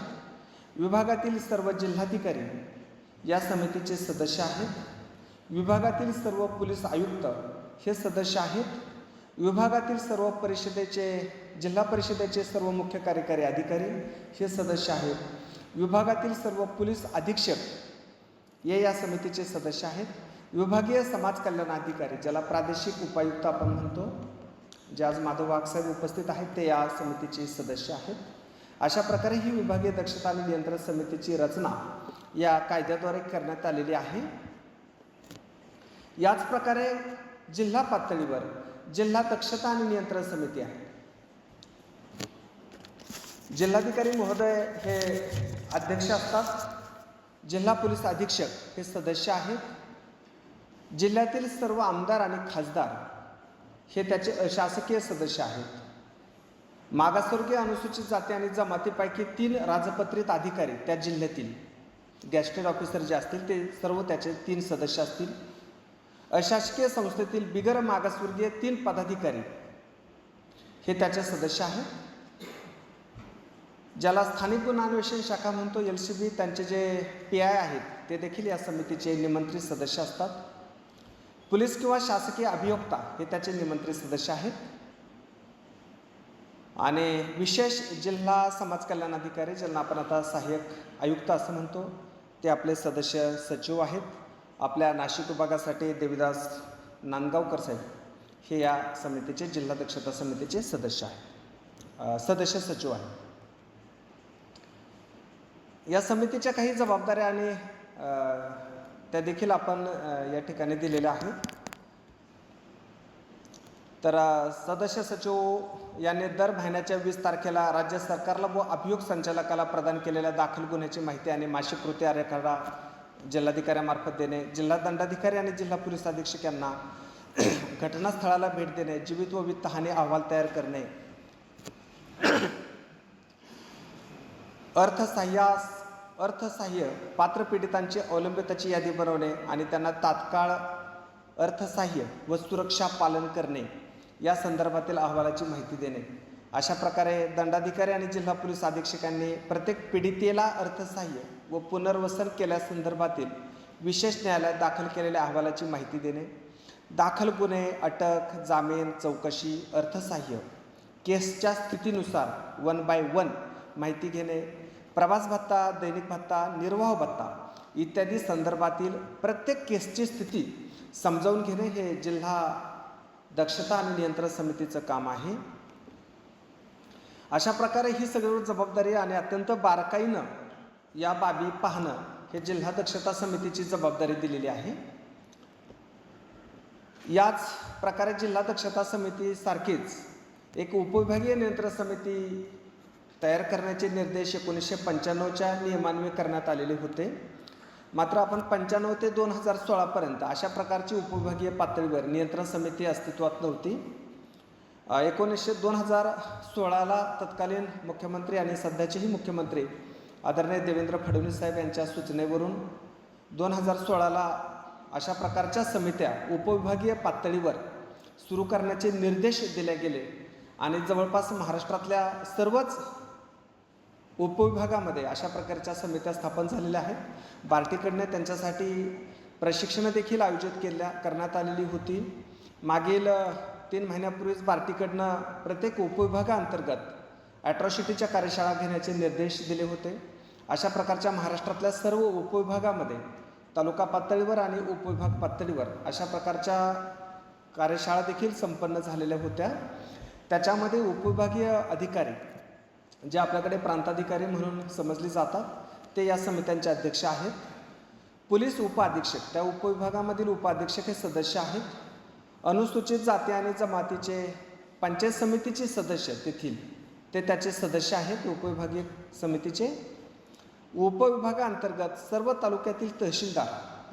विभागातील सर्व जिल्हाधिकारी या समितीचे सदस्य आहेत. विभागातील सर्व पोलीस आयुक्त हे सदस्य आहेत. विभागातील सर्व जिल्हा परिषदेचे सर्व मुख्य कार्यकारी अधिकारी हे सदस्य आहेत. विभागातील सर्व पोलीस अधीक्षक या समितीचे सदस्य आहेत. विभागीय समाज कल्याण अधिकारी ज्याला प्रादेशिक उपायुक्त आपण म्हणतो, जे आज माधव वाघ साहेब उपस्थित आहेत, ते या समितीचे सदस्य आहेत. अशा प्रकारे ही विभागीय दक्षता आणि नियंत्रण समितीची रचना या कायद्याद्वारे करण्यात आलेली आहे. याच प्रकारे जिल्हा पातळीवर जिल्हा दक्षता आणि नियंत्रण समिती आहे. जिल्हाधिकारी महोदय हे अध्यक्ष असतात. जिल्हा पोलीस अधीक्षक हे सदस्य आहेत. जिल्ह्यातील सर्व आमदार आणि खासदार हे त्याचे अशासकीय सदस्य आहेत. मागासवर्गीय, अनुसूचित जाती आणि जमातीपैकी 3 राजपत्रित अधिकारी त्या जिल्ह्यातील गॅस्टेड ऑफिसर जे असतील ते सर्व त्याचे 3 सदस्य असतील. अशासकीय संस्थेतील बिगर मागासवर्गीय 3 पदाधिकारी हे त्याचे सदस्य आहेत. ज्याला स्थानिक गुन्हा अन्वेषण शाखा म्हणतो LCB, त्यांचे जे PI आहेत ते देखील या समितीचे निमंत्रित सदस्य असतात. पोलीस किंवा शासकीय अभियोक्ता हे त्याचे निमंत्रित सदस्य आहेत. आणि विशेष जिल्हा समाज कल्याण अधिकारी ज्यांना आपण आता सहाय्यक आयुक्त असं म्हणतो ते आपले सदस्य सचिव आहेत. आपल्या नाशिक विभागासाठी देवीदास नांदगावकर साहेब हे या समितीचे जिल्हा दक्षता समितीचे सदस्य आहेत, सदस्य सचिव आहेत. या समितीच्या काही जबाबदाऱ्या आणि त्या देखील आपण या ठिकाणी दिलेल्या आहेत. तर सदस्य सचिव यांनी दर महिन्याच्या 20 तारखेला राज्य सरकारला व अभियोग संचालकाला प्रदान केलेल्या दाखल गुन्ह्याची माहिती आणि मासिक कृती आराखडा जिल्हाधिकाऱ्यांमार्फत देणे, जिल्हा दंडाधिकारी आणि जिल्हा पोलीस अधीक्षक यांना घटनास्थळाला भेट देणे, जीवित व वित्त हानी अहवाल तयार करणे, अर्थसहाय्य पात्र पीडितांची अवलंबिताची यादी बनवणे आणि त्यांना तात्काळ अर्थसहाय्य व सुरक्षा पालन करणे या संदर्भातील अहवालाची माहिती देणे. अशा प्रकारे दंडाधिकारी आणि जिल्हा पोलीस अधीक्षकांनी प्रत्येक पीडितेला अर्थसहाय्य व पुनर्वसन केल्यासंदर्भातील विशेष न्यायालयात दाखल केलेल्या अहवालाची माहिती देणे, दाखल गुन्हे, अटक, जामीन, चौकशी, अर्थसहाय्य, केसच्या स्थितीनुसार 1 by 1 माहिती घेणे, प्रवास भत्ता, दैनिक भत्ता, निर्वाह भत्ता इत्यादी संदर्भातील प्रत्येक केसची स्थिती समजावून घेणे हे जिल्हा दक्षता आणि नियंत्रण समितीचं काम आहे. अशा प्रकारे ही सगळी जबाबदारी आणि अत्यंत बारकाईनं या बाबी पाहणं हे जिल्हा दक्षता समितीची जबाबदारी दिलेली आहे. याच प्रकारे जिल्हा दक्षता समितीसारखीच एक उपविभागीय नियंत्रण समिती तयार करण्याचे निर्देश 1995च्या नियमान्वये करण्यात आलेले होते. मात्र आपण 95 ते 2016पर्यंत अशा प्रकारची उपविभागीय पातळीवर नियंत्रण समिती अस्तित्वात नव्हती. 2016ला तत्कालीन मुख्यमंत्री आणि सध्याचेही मुख्यमंत्री आदरणीय देवेंद्र फडणवीस साहेब यांच्या सूचनेवरून 2016ला अशा प्रकारच्या समित्या उपविभागीय पातळीवर सुरू करण्याचे निर्देश दिले गेले आणि जवळपास महाराष्ट्रातल्या सर्वच उपविभागामध्ये अशा प्रकारच्या समित्या स्थापन झालेल्या आहेत. बार्टीकडनं त्यांच्यासाठी प्रशिक्षणं देखील आयोजित करण्यात आलेली होती. मागील 3 महिन्यापूर्वीच बार्टीकडनं प्रत्येक उपविभागाअंतर्गत ॲट्रॉसिटीच्या कार्यशाळा घेण्याचे निर्देश दिले होते. अशा प्रकारच्या महाराष्ट्रातल्या सर्व उपविभागामध्ये तालुका पातळीवर आणि उपविभाग पातळीवर अशा प्रकारच्या कार्यशाळा देखील संपन्न झालेल्या होत्या. त्याच्यामध्ये उपविभागीय अधिकारी जे आपल्याकडे प्रांताधिकारी म्हणून समजले जातात ते या समित्यांचे अध्यक्ष आहेत. पोलीस उपअधीक्षक त्या उपविभागामधील उपअधीक्षक हे सदस्य आहेत. अनुसूचित जाती आणि जमातीचे पंचायत समितीचे सदस्य तेथील ते त्याचे सदस्य आहेत उपविभागीय समितीचे. उपविभागाअंतर्गत सर्व तालुक्यातील तहसीलदार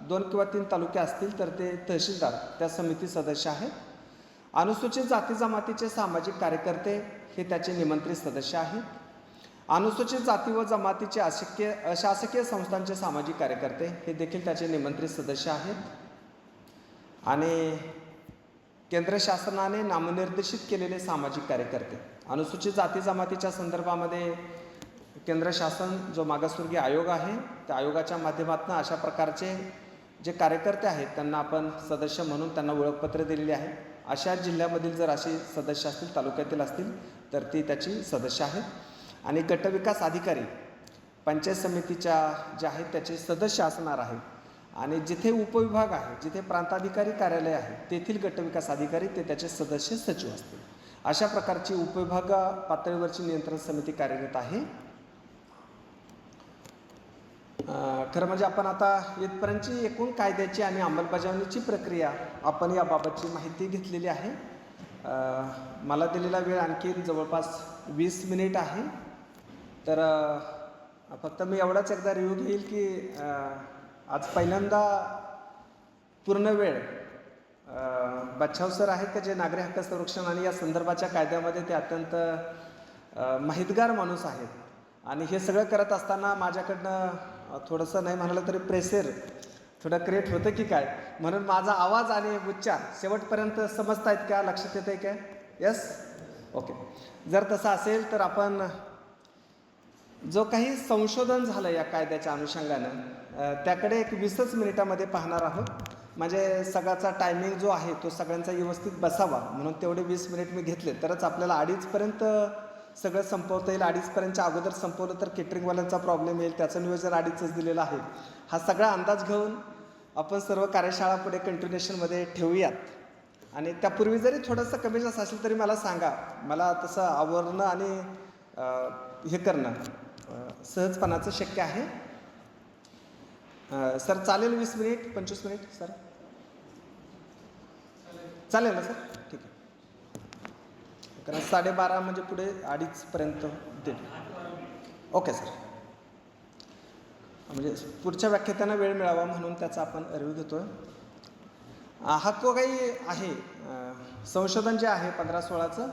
2 किंवा 3 तालुके असतील तर ते तहसीलदार त्या समिती सदस्य आहेत. अनुसूचित जाती जमातीचे सामाजिक कार्यकर्ते हे त्याचे निमंत्रित सदस्य आहेत. अनुसूचित जाती व जमातीचे अशासकीय संस्थांचे सामाजिक कार्यकर्ते हे देखील त्याचे निमंत्रित सदस्य आहेत. आणि केंद्र शासनाने नामनिर्देशित केलेले सामाजिक कार्यकर्ते अनुसूचित जाती जमातीच्या संदर्भामध्ये केंद्र शासन जो मागासवर्गीय आयोग आहे त्या आयोगाच्या माध्यमातून अशा प्रकारचे जे कार्यकर्ते आहेत त्यांना आपण सदस्य म्हणून त्यांना ओळखपत्र दिलेली आहे. अशा जिल्ह्यामधील जर असे सदस्य असतील तालुक्यातील असतील तर ती त्याची सदस्य आहेत. आणि गटविकास अधिकारी पंचायत समितीच्या जे आहेत त्याचे सदस्य असणार आहेत. आणि जिथे उपविभाग आहे जिथे प्रांताधिकारी कार्यालय आहे तेथील गटविकास अधिकारी ते त्याचे सदस्य सचिव असतील. अशा प्रकारची उपविभाग पातळीवरची नियंत्रण समिती कार्यरत आहे. खरं म्हणजे आपण आता इथपर्यंतची एकूण कायद्याची आणि अंमलबजावणीची प्रक्रिया आपण याबाबतची माहिती घेतलेली आहे. मला दिलेला वेळ आणखी जवळपास 20 मिनिट आहे. तर फक्त मी एवढाच एकदा रिव्ह्यू घेईल की आज पहिल्यांदा पूर्ण वेळ बच्छाव सर आहेत ते जे नागरी हक्क संरक्षण आणि या संदर्भाच्या कायद्यामध्ये ते अत्यंत माहितगार माणूस आहेत. आणि हे सगळं करत असताना माझ्याकडनं थोडंसं नाही म्हणालं तरी प्रेशर थोडं क्रिएट होतं की काय, म्हणून माझा आवाज आणि उच्चार शेवटपर्यंत समजतायत का, लक्षात येतं आहे काय? Yes, okay. जर तसं असेल तर आपण जो काही संशोधन झालं या कायद्याच्या अनुषंगानं त्याकडे एक 20च मिनिटामध्ये पाहणार आहोत. म्हणजे सगळ्याचा टायमिंग जो आहे तो सगळ्यांचा व्यवस्थित बसावा म्हणून तेवढे 20 मिनिट मी घेतले तरच आपल्याला 2:30पर्यंत सगळं संपवता येईल. 2:30पर्यंतच्या अगोदर संपवलं तर केटरिंगवाल्यांचा प्रॉब्लेम येईल, त्याचं नियोजन 2:30च दिलेलं आहे. हा सगळा अंदाज घेऊन आपण सर्व कार्यशाळा पुढे कंटिन्युएशनमध्ये ठेवूयात. आणि त्यापूर्वी जरी थोडंसं कमी जास्त असेल तरी मला सांगा, मला तसं आवरणं आणि हे करणं सहजपणाचं शक्य आहे. सर चालेल 20 मिनिट 25 मिनिट सर चालेल ना सर? ठीक आहे. कारण 12:30 म्हणजे पुढे 2:30पर्यंत देईल. Okay sir. म्हणजे पुढच्या व्याख्यात्यांना वेळ मिळावा म्हणून त्याचा आपण रिव्ह्यू घेतो आहे. हा तो काही आहे संशोधन जे आहे 15-16चं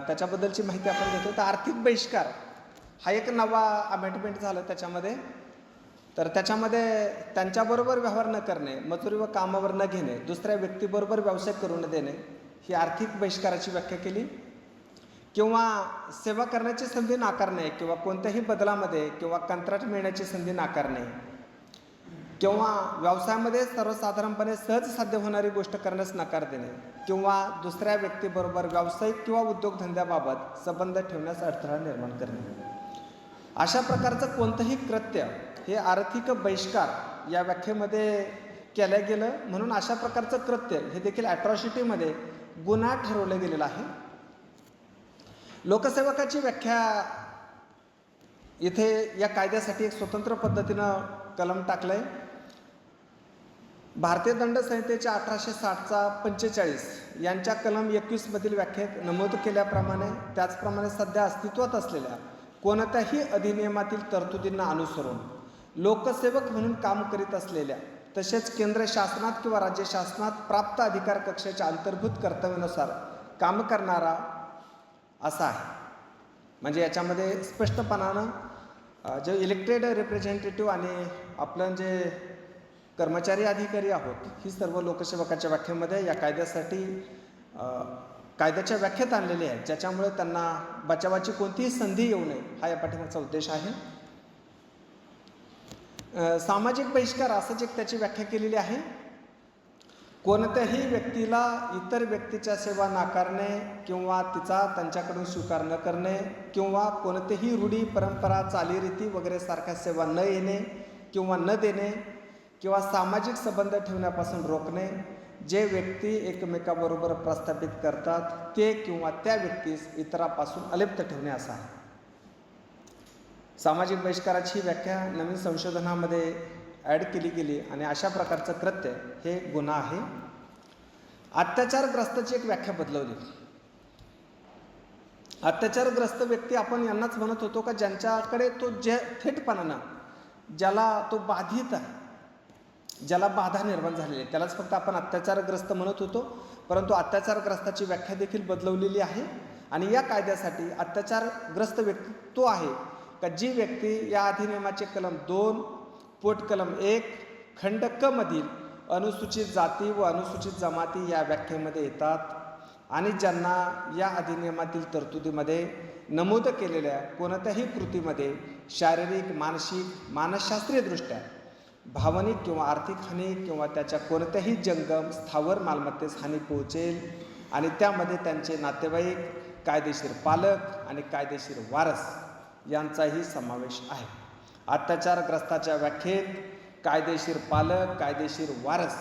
त्याच्याबद्दलची माहिती आपण घेतो. तर आर्थिक बहिष्कार हा एक नवा अमेंडमेंट झालं त्याच्यामध्ये. तर त्याच्यामध्ये त्यांच्याबरोबर व्यवहार न करणे, मजुरी व कामावर न घेणे, दुसऱ्या व्यक्तीबरोबर व्यवसाय करू न देणे ही आर्थिक बहिष्काराची व्याख्या केली. किंवा सेवा करण्याची संधी नाकारणे किंवा कोणत्याही बदलामध्ये किंवा कंत्राट मिळण्याची संधी नाकारणे किंवा व्यवसायामध्ये सर्वसाधारणपणे सहज साध्य होणारी गोष्ट करण्यास नकार देणे किंवा दुसऱ्या व्यक्तीबरोबर व्यावसायिक किंवा उद्योगधंद्याबाबत संबंध ठेवण्यास अडथळा निर्माण करणे. अशा प्रकारचं कोणतंही कृत्य हे आर्थिक बहिष्कार या व्याख्येमध्ये केलं गेलं. म्हणून अशा प्रकारचं कृत्य हे देखील ॲट्रॉसिटीमध्ये गुन्हा ठरवलं गेलेलं आहे. लोकसेवकाची व्याख्या इथे या कायद्यासाठी एक स्वतंत्र पद्धतीनं कलम टाकलं आहे. भारतीय दंड संहितेच्या 1860चा 45 यांच्या कलम 21मधील व्याख्येत नमूद केल्याप्रमाणे त्याचप्रमाणे सध्या अस्तित्वात असलेल्या कोणत्याही अधिनियमातील तरतुदींना अनुसरून लोकसेवक म्हणून काम करीत असलेल्या तसेच केंद्र शासनात किंवा राज्य शासनात प्राप्त अधिकार कक्षाच्या अंतर्भूत कर्तव्यानुसार काम करणारा असा आहे. म्हणजे याच्यामध्ये स्पष्टपणानं जे इलेक्टेड रिप्रेझेंटेटिव्ह आणि आपलं जे कर्मचारी अधिकारी आहोत ही सर्व लोकसेवकाच्या व्याख्येमध्ये या कायद्यासाठी कायद्याच्या व्याख्येत आणलेली आहे, ज्याच्यामुळे त्यांना बचावाची कोणतीही संधी येऊ नये हा या पाठीमागचा उद्देश आहे. सामाजिक बहिष्कार असंच एक त्याची व्याख्या केलेली आहे. कोणत्याही व्यक्तीला इतर व्यक्तीच्या सेवा नाकारणे किंवा तिचा त्यांच्याकडून स्वीकार न करणे किंवा कोणतेही रूढी परंपरा चालीरीती वगैरे सारख्या सेवा न येणे किंवा न देणे किंवा सामाजिक संबंध ठेवण्यापासून रोखणे, जे व्यक्ती एकमेकाबरोबर प्रस्थापित करतात ते किंवा त्या व्यक्तीस इतरापासून अलिप्त ठेवणे असा आहे. सामाजिक बहिष्काराची व्याख्या नवीन संशोधनामध्ये ॲड केली गेली आणि अशा प्रकारचं कृत्य हे गुन्हा आहे. अत्याचारग्रस्ताची एक व्याख्या बदलवली. अत्याचारग्रस्त व्यक्ती आपण यांनाच म्हणत होतो का ज्यांच्याकडे तो थेटपणानं ज्याला तो बाधित आहे, ज्याला बाधा निर्माण झालेली आहे त्यालाच फक्त आपण अत्याचारग्रस्त म्हणत होतो. परंतु अत्याचारग्रस्ताची व्याख्या देखील बदलवलेली आहे आणि या कायद्यासाठी अत्याचारग्रस्त व्यक्ती तो आहे का जी व्यक्ती या अधिनियमाचे कलम 2 पोट कलम 1 खंड क मधील अनुसूचित जाती व अनुसूचित जमाती या व्याख्येमध्ये येतात आणि ज्यांना या अधिनियमातील तरतुदीमध्ये नमूद केलेल्या कोणत्याही कृतीमध्ये शारीरिक, मानसिक, मानसशास्त्रीयदृष्ट्या भावनिक किंवा आर्थिक हानी किंवा त्याच्या कोणत्याही जंगम स्थावर मालमत्तेस हानी पोहोचेल आणि त्यामध्ये त्यांचे नातेवाईक, कायदेशीर पालक आणि कायदेशीर वारस यांचाही समावेश आहे. अत्याचारग्रस्ताच्या व्याख्येत कायदेशीर पालक, कायदेशीर वारस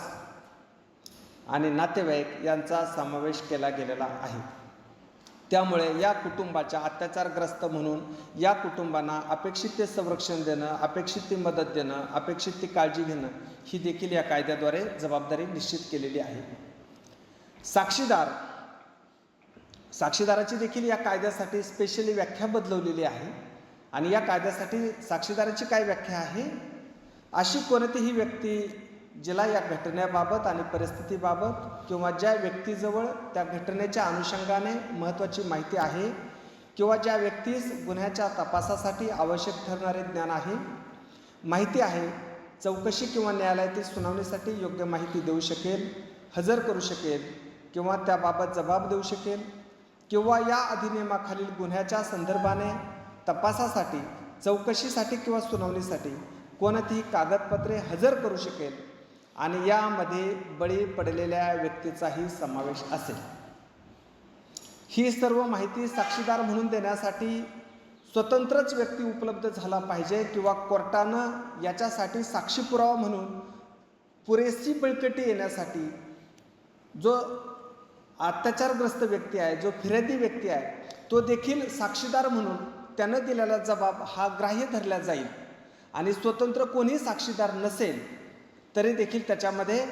आणि नातेवाईक यांचा समावेश केला गेलेला आहे. त्यामुळे या कुटुंबाच्या अत्याचारग्रस्त म्हणून या कुटुंबांना अपेक्षित ते संरक्षण देणं, अपेक्षित ती मदत देणं, अपेक्षित ती काळजी घेणं ही देखील या कायद्याद्वारे जबाबदारी निश्चित केलेली आहे. साक्षीदाराची देखील या कायद्यासाठी स्पेशली व्याख्या बदलवलेली आहे आणि या कायद्यासाठी साक्षीदाराची काय व्याख्या आहे, अशी कोणतीही व्यक्ती जिला या घटनेबाबत आणि परिस्थितीबाबत किंवा ज्या व्यक्तीजवळ त्या घटनेच्या अनुषंगाने महत्त्वाची माहिती आहे किंवा ज्या व्यक्तीस गुन्ह्याच्या तपासासाठी आवश्यक ठरणारे ज्ञान आहे, माहिती आहे, चौकशी किंवा न्यायालयातील सुनावणीसाठी योग्य माहिती देऊ शकेल, हजर करू शकेल किंवा त्याबाबत जबाब देऊ शकेल किंवा या अधिनियमाखालील गुन्ह्याच्या संदर्भाने तपासासाठी, चौकशीसाठी किंवा सुनावणीसाठी कोणतीही कागदपत्रे हजर करू शकेल आणि यामध्ये बळी पडलेल्या व्यक्तीचाही समावेश असेल. ही सर्व माहिती साक्षीदार म्हणून देण्यासाठी स्वतंत्रच व्यक्ती उपलब्ध झाला पाहिजे किंवा कोर्टानं याच्यासाठी साक्षी पुरावा म्हणून पुरेशी बळकटी येण्यासाठी जो अत्याचारग्रस्त व्यक्ती आहे, जो फिर्यादी व्यक्ती आहे, तो देखील साक्षीदार म्हणून त्यानं दिलेला जबाब हा ग्राह्य धरला जाईल आणि स्वतंत्र कोणी साक्षीदार नसेल तरी देखील त्याच्यामध्ये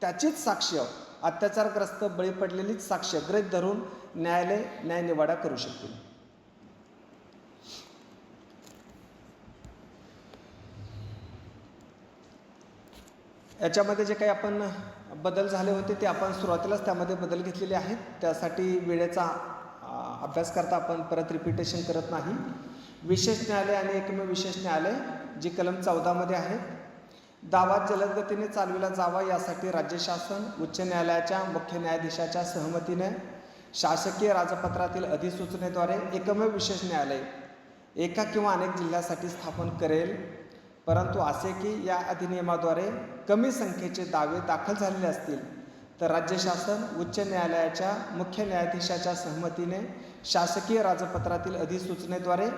त्याचीच साक्ष, अत्याचारग्रस्त बळी पडलेलीच साक्ष गृहीत धरून न्यायालय न्यायनिवाडा करू शकतील. याच्यामध्ये जे काही आपण बदल झाले होते ते आपण सुरुवातीलाच त्यामध्ये बदल घेतलेले आहेत. त्यासाठी वेळेचा अभ्यास करता आपण परत रिपिटेशन करत नाही. विशेष न्यायालय आणि एकमेव विशेष न्यायालय जी कलम 14 मध्ये आहे. दावा जलद गतीने चालविला जावा यासाठी राज्य शासन उच्च न्यायालयाच्या मुख्य न्यायाधीशाच्या सहमतीने शासकीय राजपत्रातील अधिसूचनेद्वारे एकमेव विशेष न्यायालय एका किंवा अनेक जिल्ह्यासाठी स्थापन करेल. परंतु असे की या अधिनियमाद्वारे कमी संख्येचे दावे दाखल झालेले असतील तर राज्य शासन उच्च न्यायालयाच्या मुख्य न्यायाधीशाच्या सहमतीने शासकीय राजपत्रातील अधिसूचनेद्वारे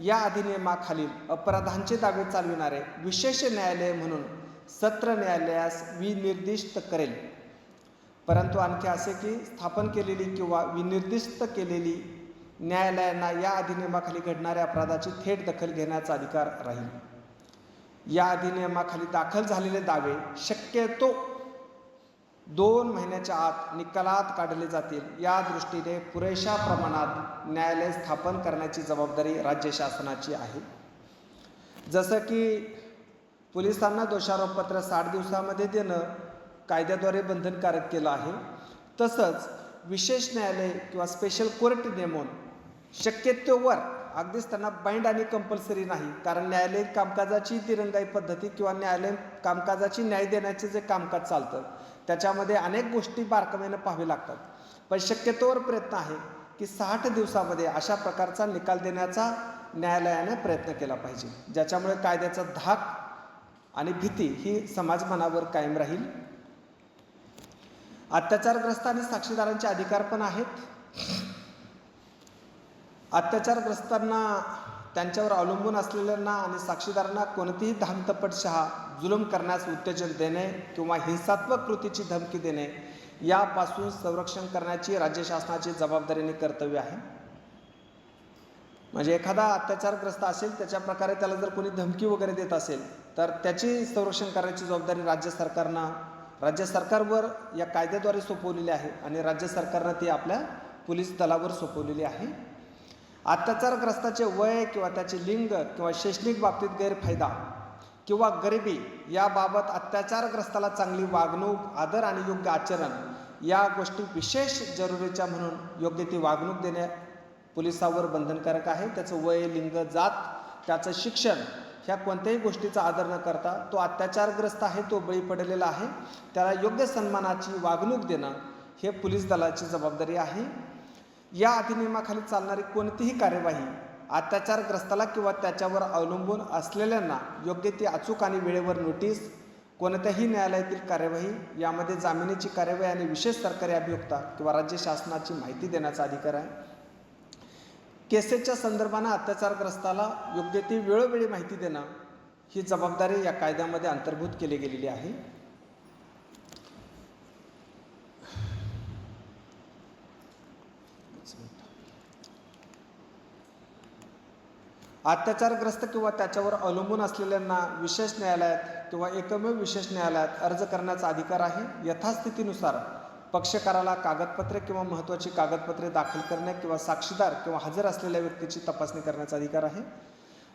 या अधिनियमाखालील अपराधांचे दावे चालविणारे विशेष न्यायालय म्हणून सत्र न्यायालयास विनिर्दिष्ट करेल. परंतु आणखी असे की स्थापन केलेली किंवा विनिर्दिष्ट केलेली न्यायालयांना या अधिनियमाखाली घडणाऱ्या अपराधाची थेट दखल घेण्याचा अधिकार राहील. या अधिनियमाखाली दाखल झालेले दावे शक्यतो 2 महिन्याच्या आत निकालात काढले जातील. या दृष्टीने पुरेशा प्रमाणात न्यायालय स्थापन करण्याची जबाबदारी राज्य शासनाची आहे. जसं की पोलिसांना दोषारोपपत्र 60 दिवसामध्ये देणं कायद्याद्वारे बंधनकारक केलं आहे. तसंच विशेष न्यायालय किंवा स्पेशल कोर्ट नेमून शक्यतोवर अगदीच त्यांना बाइंड आणि कंपल्सरी नाही, कारण न्यायालयीन कामकाजाची दिरंगाई पद्धती किंवा न्यायालयीन कामकाजाची न्याय देण्याचे जे कामकाज चालतं त्याच्यामध्ये अनेक गोष्टी बारकाईनं पाहावी लागतात. पण शक्यतोवर प्रयत्न आहे की 60 दिवसामध्ये अशा प्रकारचा निकाल देण्याचा न्यायालयाने प्रयत्न केला पाहिजे, ज्याच्यामुळे कायद्याचा धाक आणि भीती ही समाज मनावर कायम राहील. अत्याचारग्रस्त आणि साक्षीदारांचे अधिकार पण आहेत. अत्याचारग्रस्तांना, त्यांच्यावर अवलंबून असलेल्यांना आणि साक्षीदारांना कोणतीही धामतपटशहा जुलूम करण्यास उत्तेजन देणे किंवा हिंसात्मक कृतीची धमकी देणे यापासून संरक्षण करण्याची राज्य शासनाची जबाबदारी आणि कर्तव्य आहे. म्हणजे एखादा अत्याचारग्रस्त असेल, त्याच्या प्रकारे त्याला जर कोणी धमकी वगैरे देत असेल तर त्याची संरक्षण करण्याची जबाबदारी राज्य सरकारवर या कायद्याद्वारे सोपवलेली आहे आणि राज्य सरकारनं ती आपल्या पोलीस दलावर सोपवलेली आहे. अत्याचारग्रस्ताचे वय किंवा त्याचे लिंग किंवा शैक्षणिक बाबतीत गैरफायदा किंवा गरिबी याबाबत अत्याचारग्रस्ताला चांगली वागणूक, आदर आणि योग्य आचरण या गोष्टी विशेष जरुरीच्या म्हणून योग्य ती वागणूक देणे पोलिसावर बंधनकारक आहे. त्याचं वय, लिंग, जात, त्याचं शिक्षण ह्या कोणत्याही गोष्टीचा आदर न करता तो अत्याचारग्रस्त आहे, तो बळी पडलेला आहे, त्याला योग्य सन्मानाची वागणूक देणं हे पोलीस दलाची जबाबदारी आहे. या अधिनियमाखाली चालणारी कोणतीही कार्यवाही अत्याचारग्रस्ताला किंवा त्याच्यावर अवलंबून असलेल्यांना योग्य ती अचूक आणि वेळेवर नोटीस, कोणत्याही न्यायालयातील कार्यवाही, यामध्ये जामिनीची कार्यवाही आणि विशेष सरकारी अभियोक्ता किंवा राज्य शासनाची माहिती देण्याचा अधिकार आहे. केसेसच्या संदर्भानं अत्याचारग्रस्ताला योग्य ती वेळोवेळी माहिती देणं ही जबाबदारी या कायद्यामध्ये अंतर्भूत केली गेलेली आहे. अत्याचारग्रस्त किंवा त्याच्यावर अवलंबून असलेल्यांना विशेष न्यायालयात किंवा एकमेव विशेष न्यायालयात अर्ज करण्याचा अधिकार आहे. यथास्थितीनुसार पक्षकाराला कागदपत्रे किंवा महत्त्वाची कागदपत्रे दाखल करणे किंवा साक्षीदार किंवा हजर असलेल्या व्यक्तीची तपासणी करण्याचा अधिकार आहे.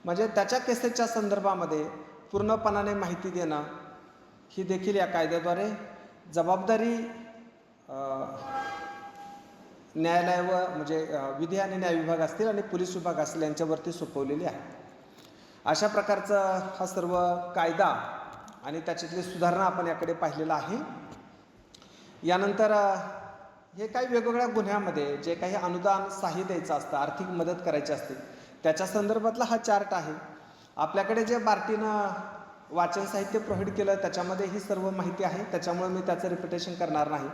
म्हणजे त्याच्या केसेसच्या संदर्भामध्ये पूर्णपणाने माहिती देणं ही देखील या कायद्याद्वारे जबाबदारी न्यायालयावर, म्हणजे विधी आणि न्याय विभाग असतील आणि पोलीस विभाग असतील यांच्यावरती सोपवलेली आहे. अशा प्रकारचा हा सर्व कायदा आणि त्याच्यातली सुधारणा आपण याकडे पाहिलेला आहे. यानंतर हे काही वेगवेगळ्या गुन्ह्यामध्ये जे काही अनुदान सहाय्य द्यायचं असतं, आर्थिक मदत करायची असते, त्याच्या संदर्भातला हा चार्ट आहे. आपल्याकडे जे बार्टीनं वाचन साहित्य प्रोव्हाइड केलं त्याच्यामध्ये ही सर्व माहिती आहे, त्याच्यामुळे मी त्याचं रिपिटेशन करणार नाही.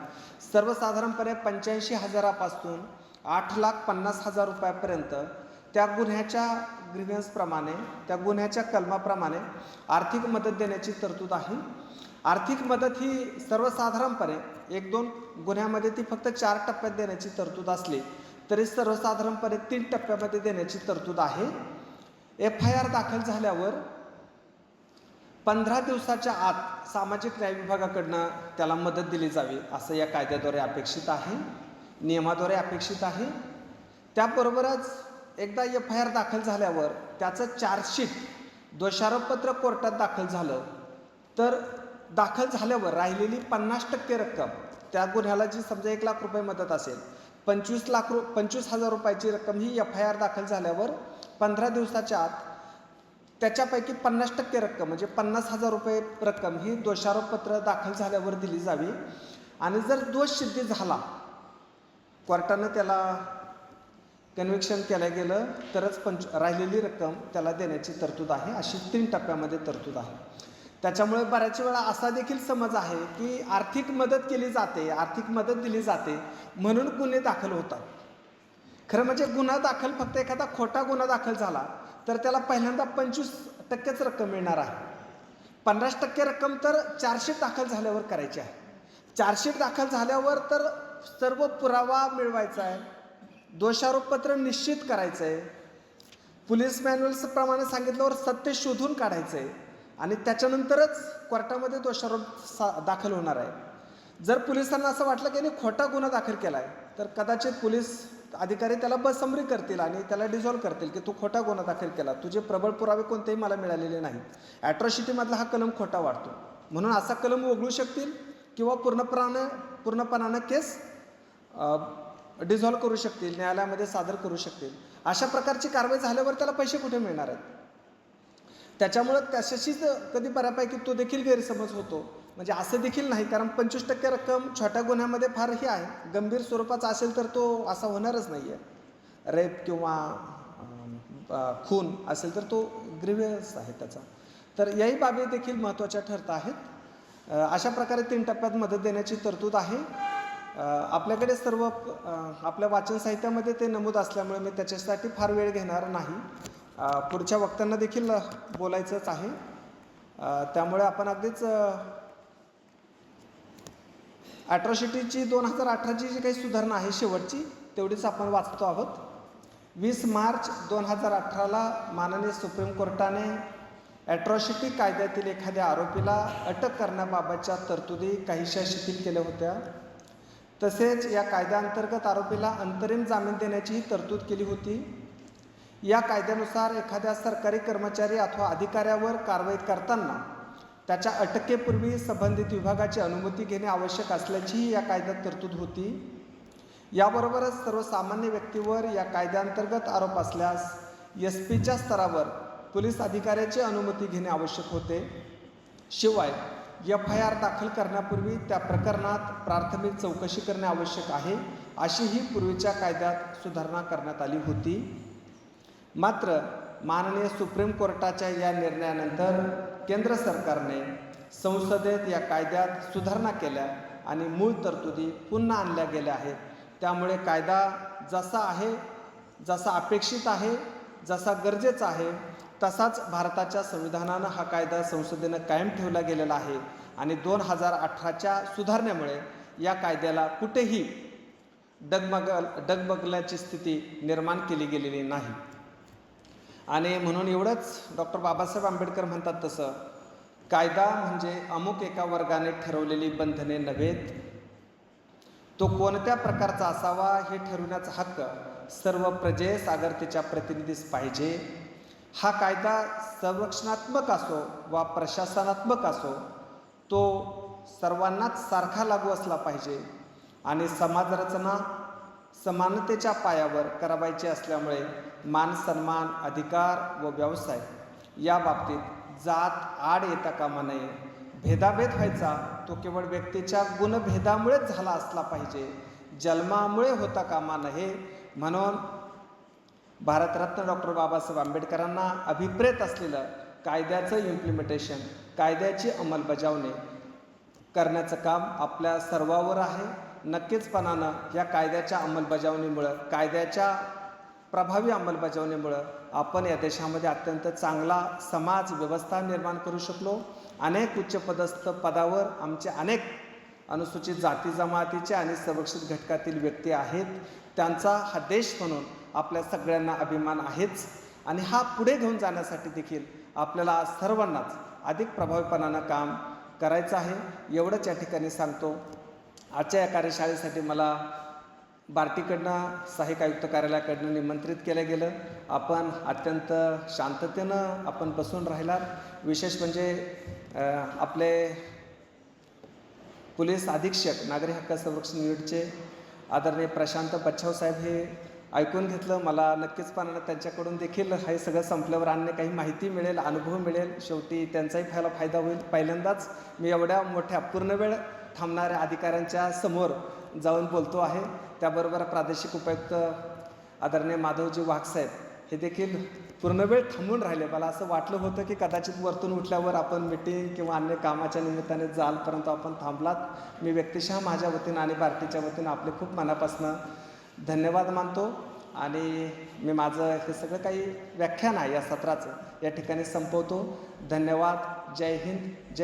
सर्वसाधारणपणे 85,000पासून 8,50,000 रुपयापर्यंत त्या गुन्ह्याच्या ग्रीव्हन्सप्रमाणे, त्या गुन्ह्याच्या कलमाप्रमाणे आर्थिक मदत देण्याची तरतूद आहे. आर्थिक मदत ही सर्वसाधारणपणे 1-2 गुन्ह्यामध्ये ती फक्त 4 टप्प्यात देण्याची तरतूद असली तरी सर्वसाधारणपणे 3 टप्प्यामध्ये देण्याची तरतूद आहे. FIR दाखल झाल्यावर 15 दिवसाच्या आत सामाजिक न्याय विभागाकडनं त्याला मदत दिली जावी असं या कायद्याद्वारे अपेक्षित आहे, नियमाद्वारे अपेक्षित आहे. त्याबरोबरच एकदा FIR दाखल झाल्यावर त्याचं चार्जशीट, दोषारोपपत्र कोर्टात दाखल झालं तर दाखल झाल्यावर राहिलेली 50% रक्कम, त्या गुन्ह्याला जी समजा 1 लाख रुपये मदत असेल, 25,000 रुपयाची रक्कम ही FIR दाखल झाल्यावर 15 दिवसाच्या आत त्याच्यापैकी 50% रक्कम म्हणजे 50,000 रुपये रक्कम ही दोषारोपपत्र दाखल झाल्यावर दिली जावी. आणि जर दोष सिद्ध झाला, कोर्टानं त्याला कन्व्हिक्शन केलं गेलं तरच राहिलेली रक्कम त्याला देण्याची तरतूद आहे. अशी 3 टप्प्यामध्ये तरतूद आहे. त्याच्यामुळे बऱ्याच वेळा असा देखील समज आहे की आर्थिक मदत केली जाते, आर्थिक मदत दिली जाते म्हणून गुन्हे दाखल होतात. खरं म्हणजे गुन्हा दाखल, फक्त एखादा खोटा गुन्हा दाखल झाला तर त्याला पहिल्यांदा 25% रक्कम मिळणार आहे. 50% रक्कम तर चार्जशीट दाखल झाल्यावर करायची आहे. चार्जशीट दाखल झाल्यावर तर सर्व पुरावा मिळवायचा आहे, दोषारोपपत्र निश्चित करायचं आहे, पोलीस मॅन्युअल्सप्रमाणे सांगितल्यावर सत्य शोधून काढायचं आहे आणि त्याच्यानंतरच कोर्टामध्ये दोषारोप दाखल होणार आहे. जर पोलिसांना असं वाटलं की यांनी खोटा गुन्हा दाखल केला आहे तर कदाचित पोलीस अधिकारी त्याला बसंमरी करतील आणि त्याला डिझॉल्व करतील की तू खोटा गुन्हा दाखल केला, तुझे प्रबळ पुरावे कोणतेही मला मिळालेले नाहीत. ॲट्रॉसिटीमधला हा कलम खोटा वाटतो म्हणून असा कलम वगळू शकतील किंवा पूर्णपणानं केस डिझॉल्व करू शकतील, न्यायालयामध्ये सादर करू शकतील. अशा प्रकारची कारवाई झाल्यावर त्याला पैसे कुठे मिळणार आहेत? त्याच्यामुळं त्याच्याशीच कधी बऱ्यापैकी तो देखील गैरसमज होतो. म्हणजे असं देखील नाही, कारण 25% रक्कम छोट्या गुन्ह्यामध्ये फार ही आहे, गंभीर स्वरूपाचा असेल तर तो असा होणारच नाही आहे. रेप किंवा खून असेल तर तो ग्रीव्हियस आहे त्याचा. तर याही बाबी देखील महत्त्वाच्या ठरत आहेत. अशा प्रकारे 3 टप्प्यात मदत देण्याची तरतूद आहे. आपल्याकडे सर्व आपल्या वाचन साहित्यामध्ये ते नमूद असल्यामुळे मी त्याच्यासाठी फार वेळ घेणार नाही. पुढच्या वक्त्यांना देखील बोलायचंच आहे, त्यामुळे आपण अगदीच ॲट्रॉसिटीची 2018ची जी काही सुधारणा आहे शेवटची तेवढीच आपण वाचतो आहोत. 20 मार्च 2018ला माननीय सुप्रीम कोर्टाने ॲट्रॉसिटी कायद्यातील एखाद्या आरोपीला अटक करण्याबाबतच्या तरतुदी काहीशा शिथिल केल्या होत्या. तसेच या कायद्याअंतर्गत आरोपीला अंतरिम जामीन देण्याचीही तरतूद केली होती. या कायद्यानुसार एखाद्या सरकारी कर्मचारी अथवा अधिकाऱ्यावर कारवाई करताना त्याच्या अटकेपूर्वी संबंधित विभागाची अनुमती घेणे आवश्यक असल्याचीही या कायद्यात तरतूद होती. याबरोबरच सर्वसामान्य व्यक्तीवर या कायद्याअंतर्गत आरोप असल्यास SP च्या स्तरावर पोलीस अधिकाऱ्याची अनुमती घेणे आवश्यक होते. शिवाय FIR दाखल करण्यापूर्वी त्या प्रकरणात प्राथमिक चौकशी करणे आवश्यक आहे, अशीही पूर्वीच्या कायद्यात सुधारणा करण्यात आली होती. मात्र माननीय सुप्रीम कोर्टाच्या या निर्णयानंतर केंद्र सरकारने संसदेत या कायद्यात सुधारणा केल्या आणि मूळ तरतुदी पुन्हा आणल्या गेल्या आहेत. त्यामुळे कायदा जसा आहे, जसा अपेक्षित आहे, जसा गरजेचा आहे, तसाच भारताच्या संविधानानं हा कायदा संसदेनं कायम ठेवला गेलेला आहे. आणि 2018च्या सुधारणेमुळे या कायद्याला कुठेही डगमगल्याची स्थिती निर्माण केली गेलेली नाही. आणि म्हणून एवढंच डॉक्टर बाबासाहेब आंबेडकर म्हणतात तसं, कायदा म्हणजे अमुक एका वर्गाने ठरवलेली बंधने नव्हेत, तो कोणत्या प्रकारचा असावा हे ठरविण्याचा हक्क सर्व प्रजेस अगरतेच्या प्रतिनिधीस पाहिजे. हा कायदा संरक्षणात्मक असो वा प्रशासनात्मक असो, तो सर्वांनाच सारखा लागू असला पाहिजे. आणि समाजरचना समानतेच्या पायावर करावायची असल्यामुळे मान सन्मान, अधिकार व व्यवसाय या बाबतीत जात आड येता कामा नये. भेदाभेद व्हायचा तो केवळ व्यक्तीच्या गुणभेदामुळेच झाला असला पाहिजे, जन्मामुळे होता कामा नये. म्हणून भारतरत्न डॉक्टर बाबासाहेब आंबेडकरांना अभिप्रेत असलेलं कायद्याचं इम्प्लिमेंटेशन, कायद्याची अंमलबजावणी करण्याचं काम आपल्या सर्वांवर आहे. नक्कीचपणानं या कायद्याच्या अंमलबजावणीमुळं, कायद्याच्या प्रभावी अंमलबजावणीमुळं आपण या देशामध्ये अत्यंत चांगला समाज व्यवस्था निर्माण करू शकलो. अनेक उच्चपदस्थ पदावर आमचे अनेक अनुसूचित जाती जमातीचे आणि संरक्षित घटकातील व्यक्ती आहेत. त्यांचा हा देश म्हणून आपल्या सगळ्यांना अभिमान आहेच. आणि हा पुढे घेऊन जाण्यासाठी देखील आपल्याला सर्वांनाच अधिक प्रभावीपणानं काम करायचं आहे. एवढंच या ठिकाणी सांगतो. आजच्या या कार्यशाळेसाठी मला बार्टीकडनं, सहाय्यक आयुक्त कार्यालयाकडनं निमंत्रित केलं गेलं. आपण अत्यंत शांततेनं आपण बसून राहिलात. विशेष म्हणजे आपले पोलीस अधीक्षक नागरी हक्क संरक्षण युनिटचे आदरणीय प्रशांत बच्छाव साहेब हे ऐकून घेतलं. मला नक्कीचपणानं त्यांच्याकडून देखील हे सगळं संपल्यावर अन्य काही माहिती मिळेल, अनुभव मिळेल. शेवटी त्यांचाही फायदा होईल. पहिल्यांदाच मी एवढ्या मोठ्या पूर्णवेळ थांबणाऱ्या अधिकाऱ्यांच्या समोर जाऊन बोलतो आहे. त्याबरोबर प्रादेशिक उपायुक्त आदरणीय माधवजी वाघसाहेब हे देखील पूर्णवेळ थांबून राहिले. मला असं वाटलं होतं की कदाचित वरतून उठल्यावर आपण मिटिंग किंवा अन्य कामाच्या निमित्ताने जाल, परंतु आपण थांबलात. मी व्यक्तिशः माझ्या वतीनं आणि बार्टीच्या वतीनं आपले खूप मनापासून धन्यवाद मानतो. आणि मी माझं हे सगळं काही व्याख्यान आहे या सत्राचं या ठिकाणी संपवतो. धन्यवाद. जय हिंद. जय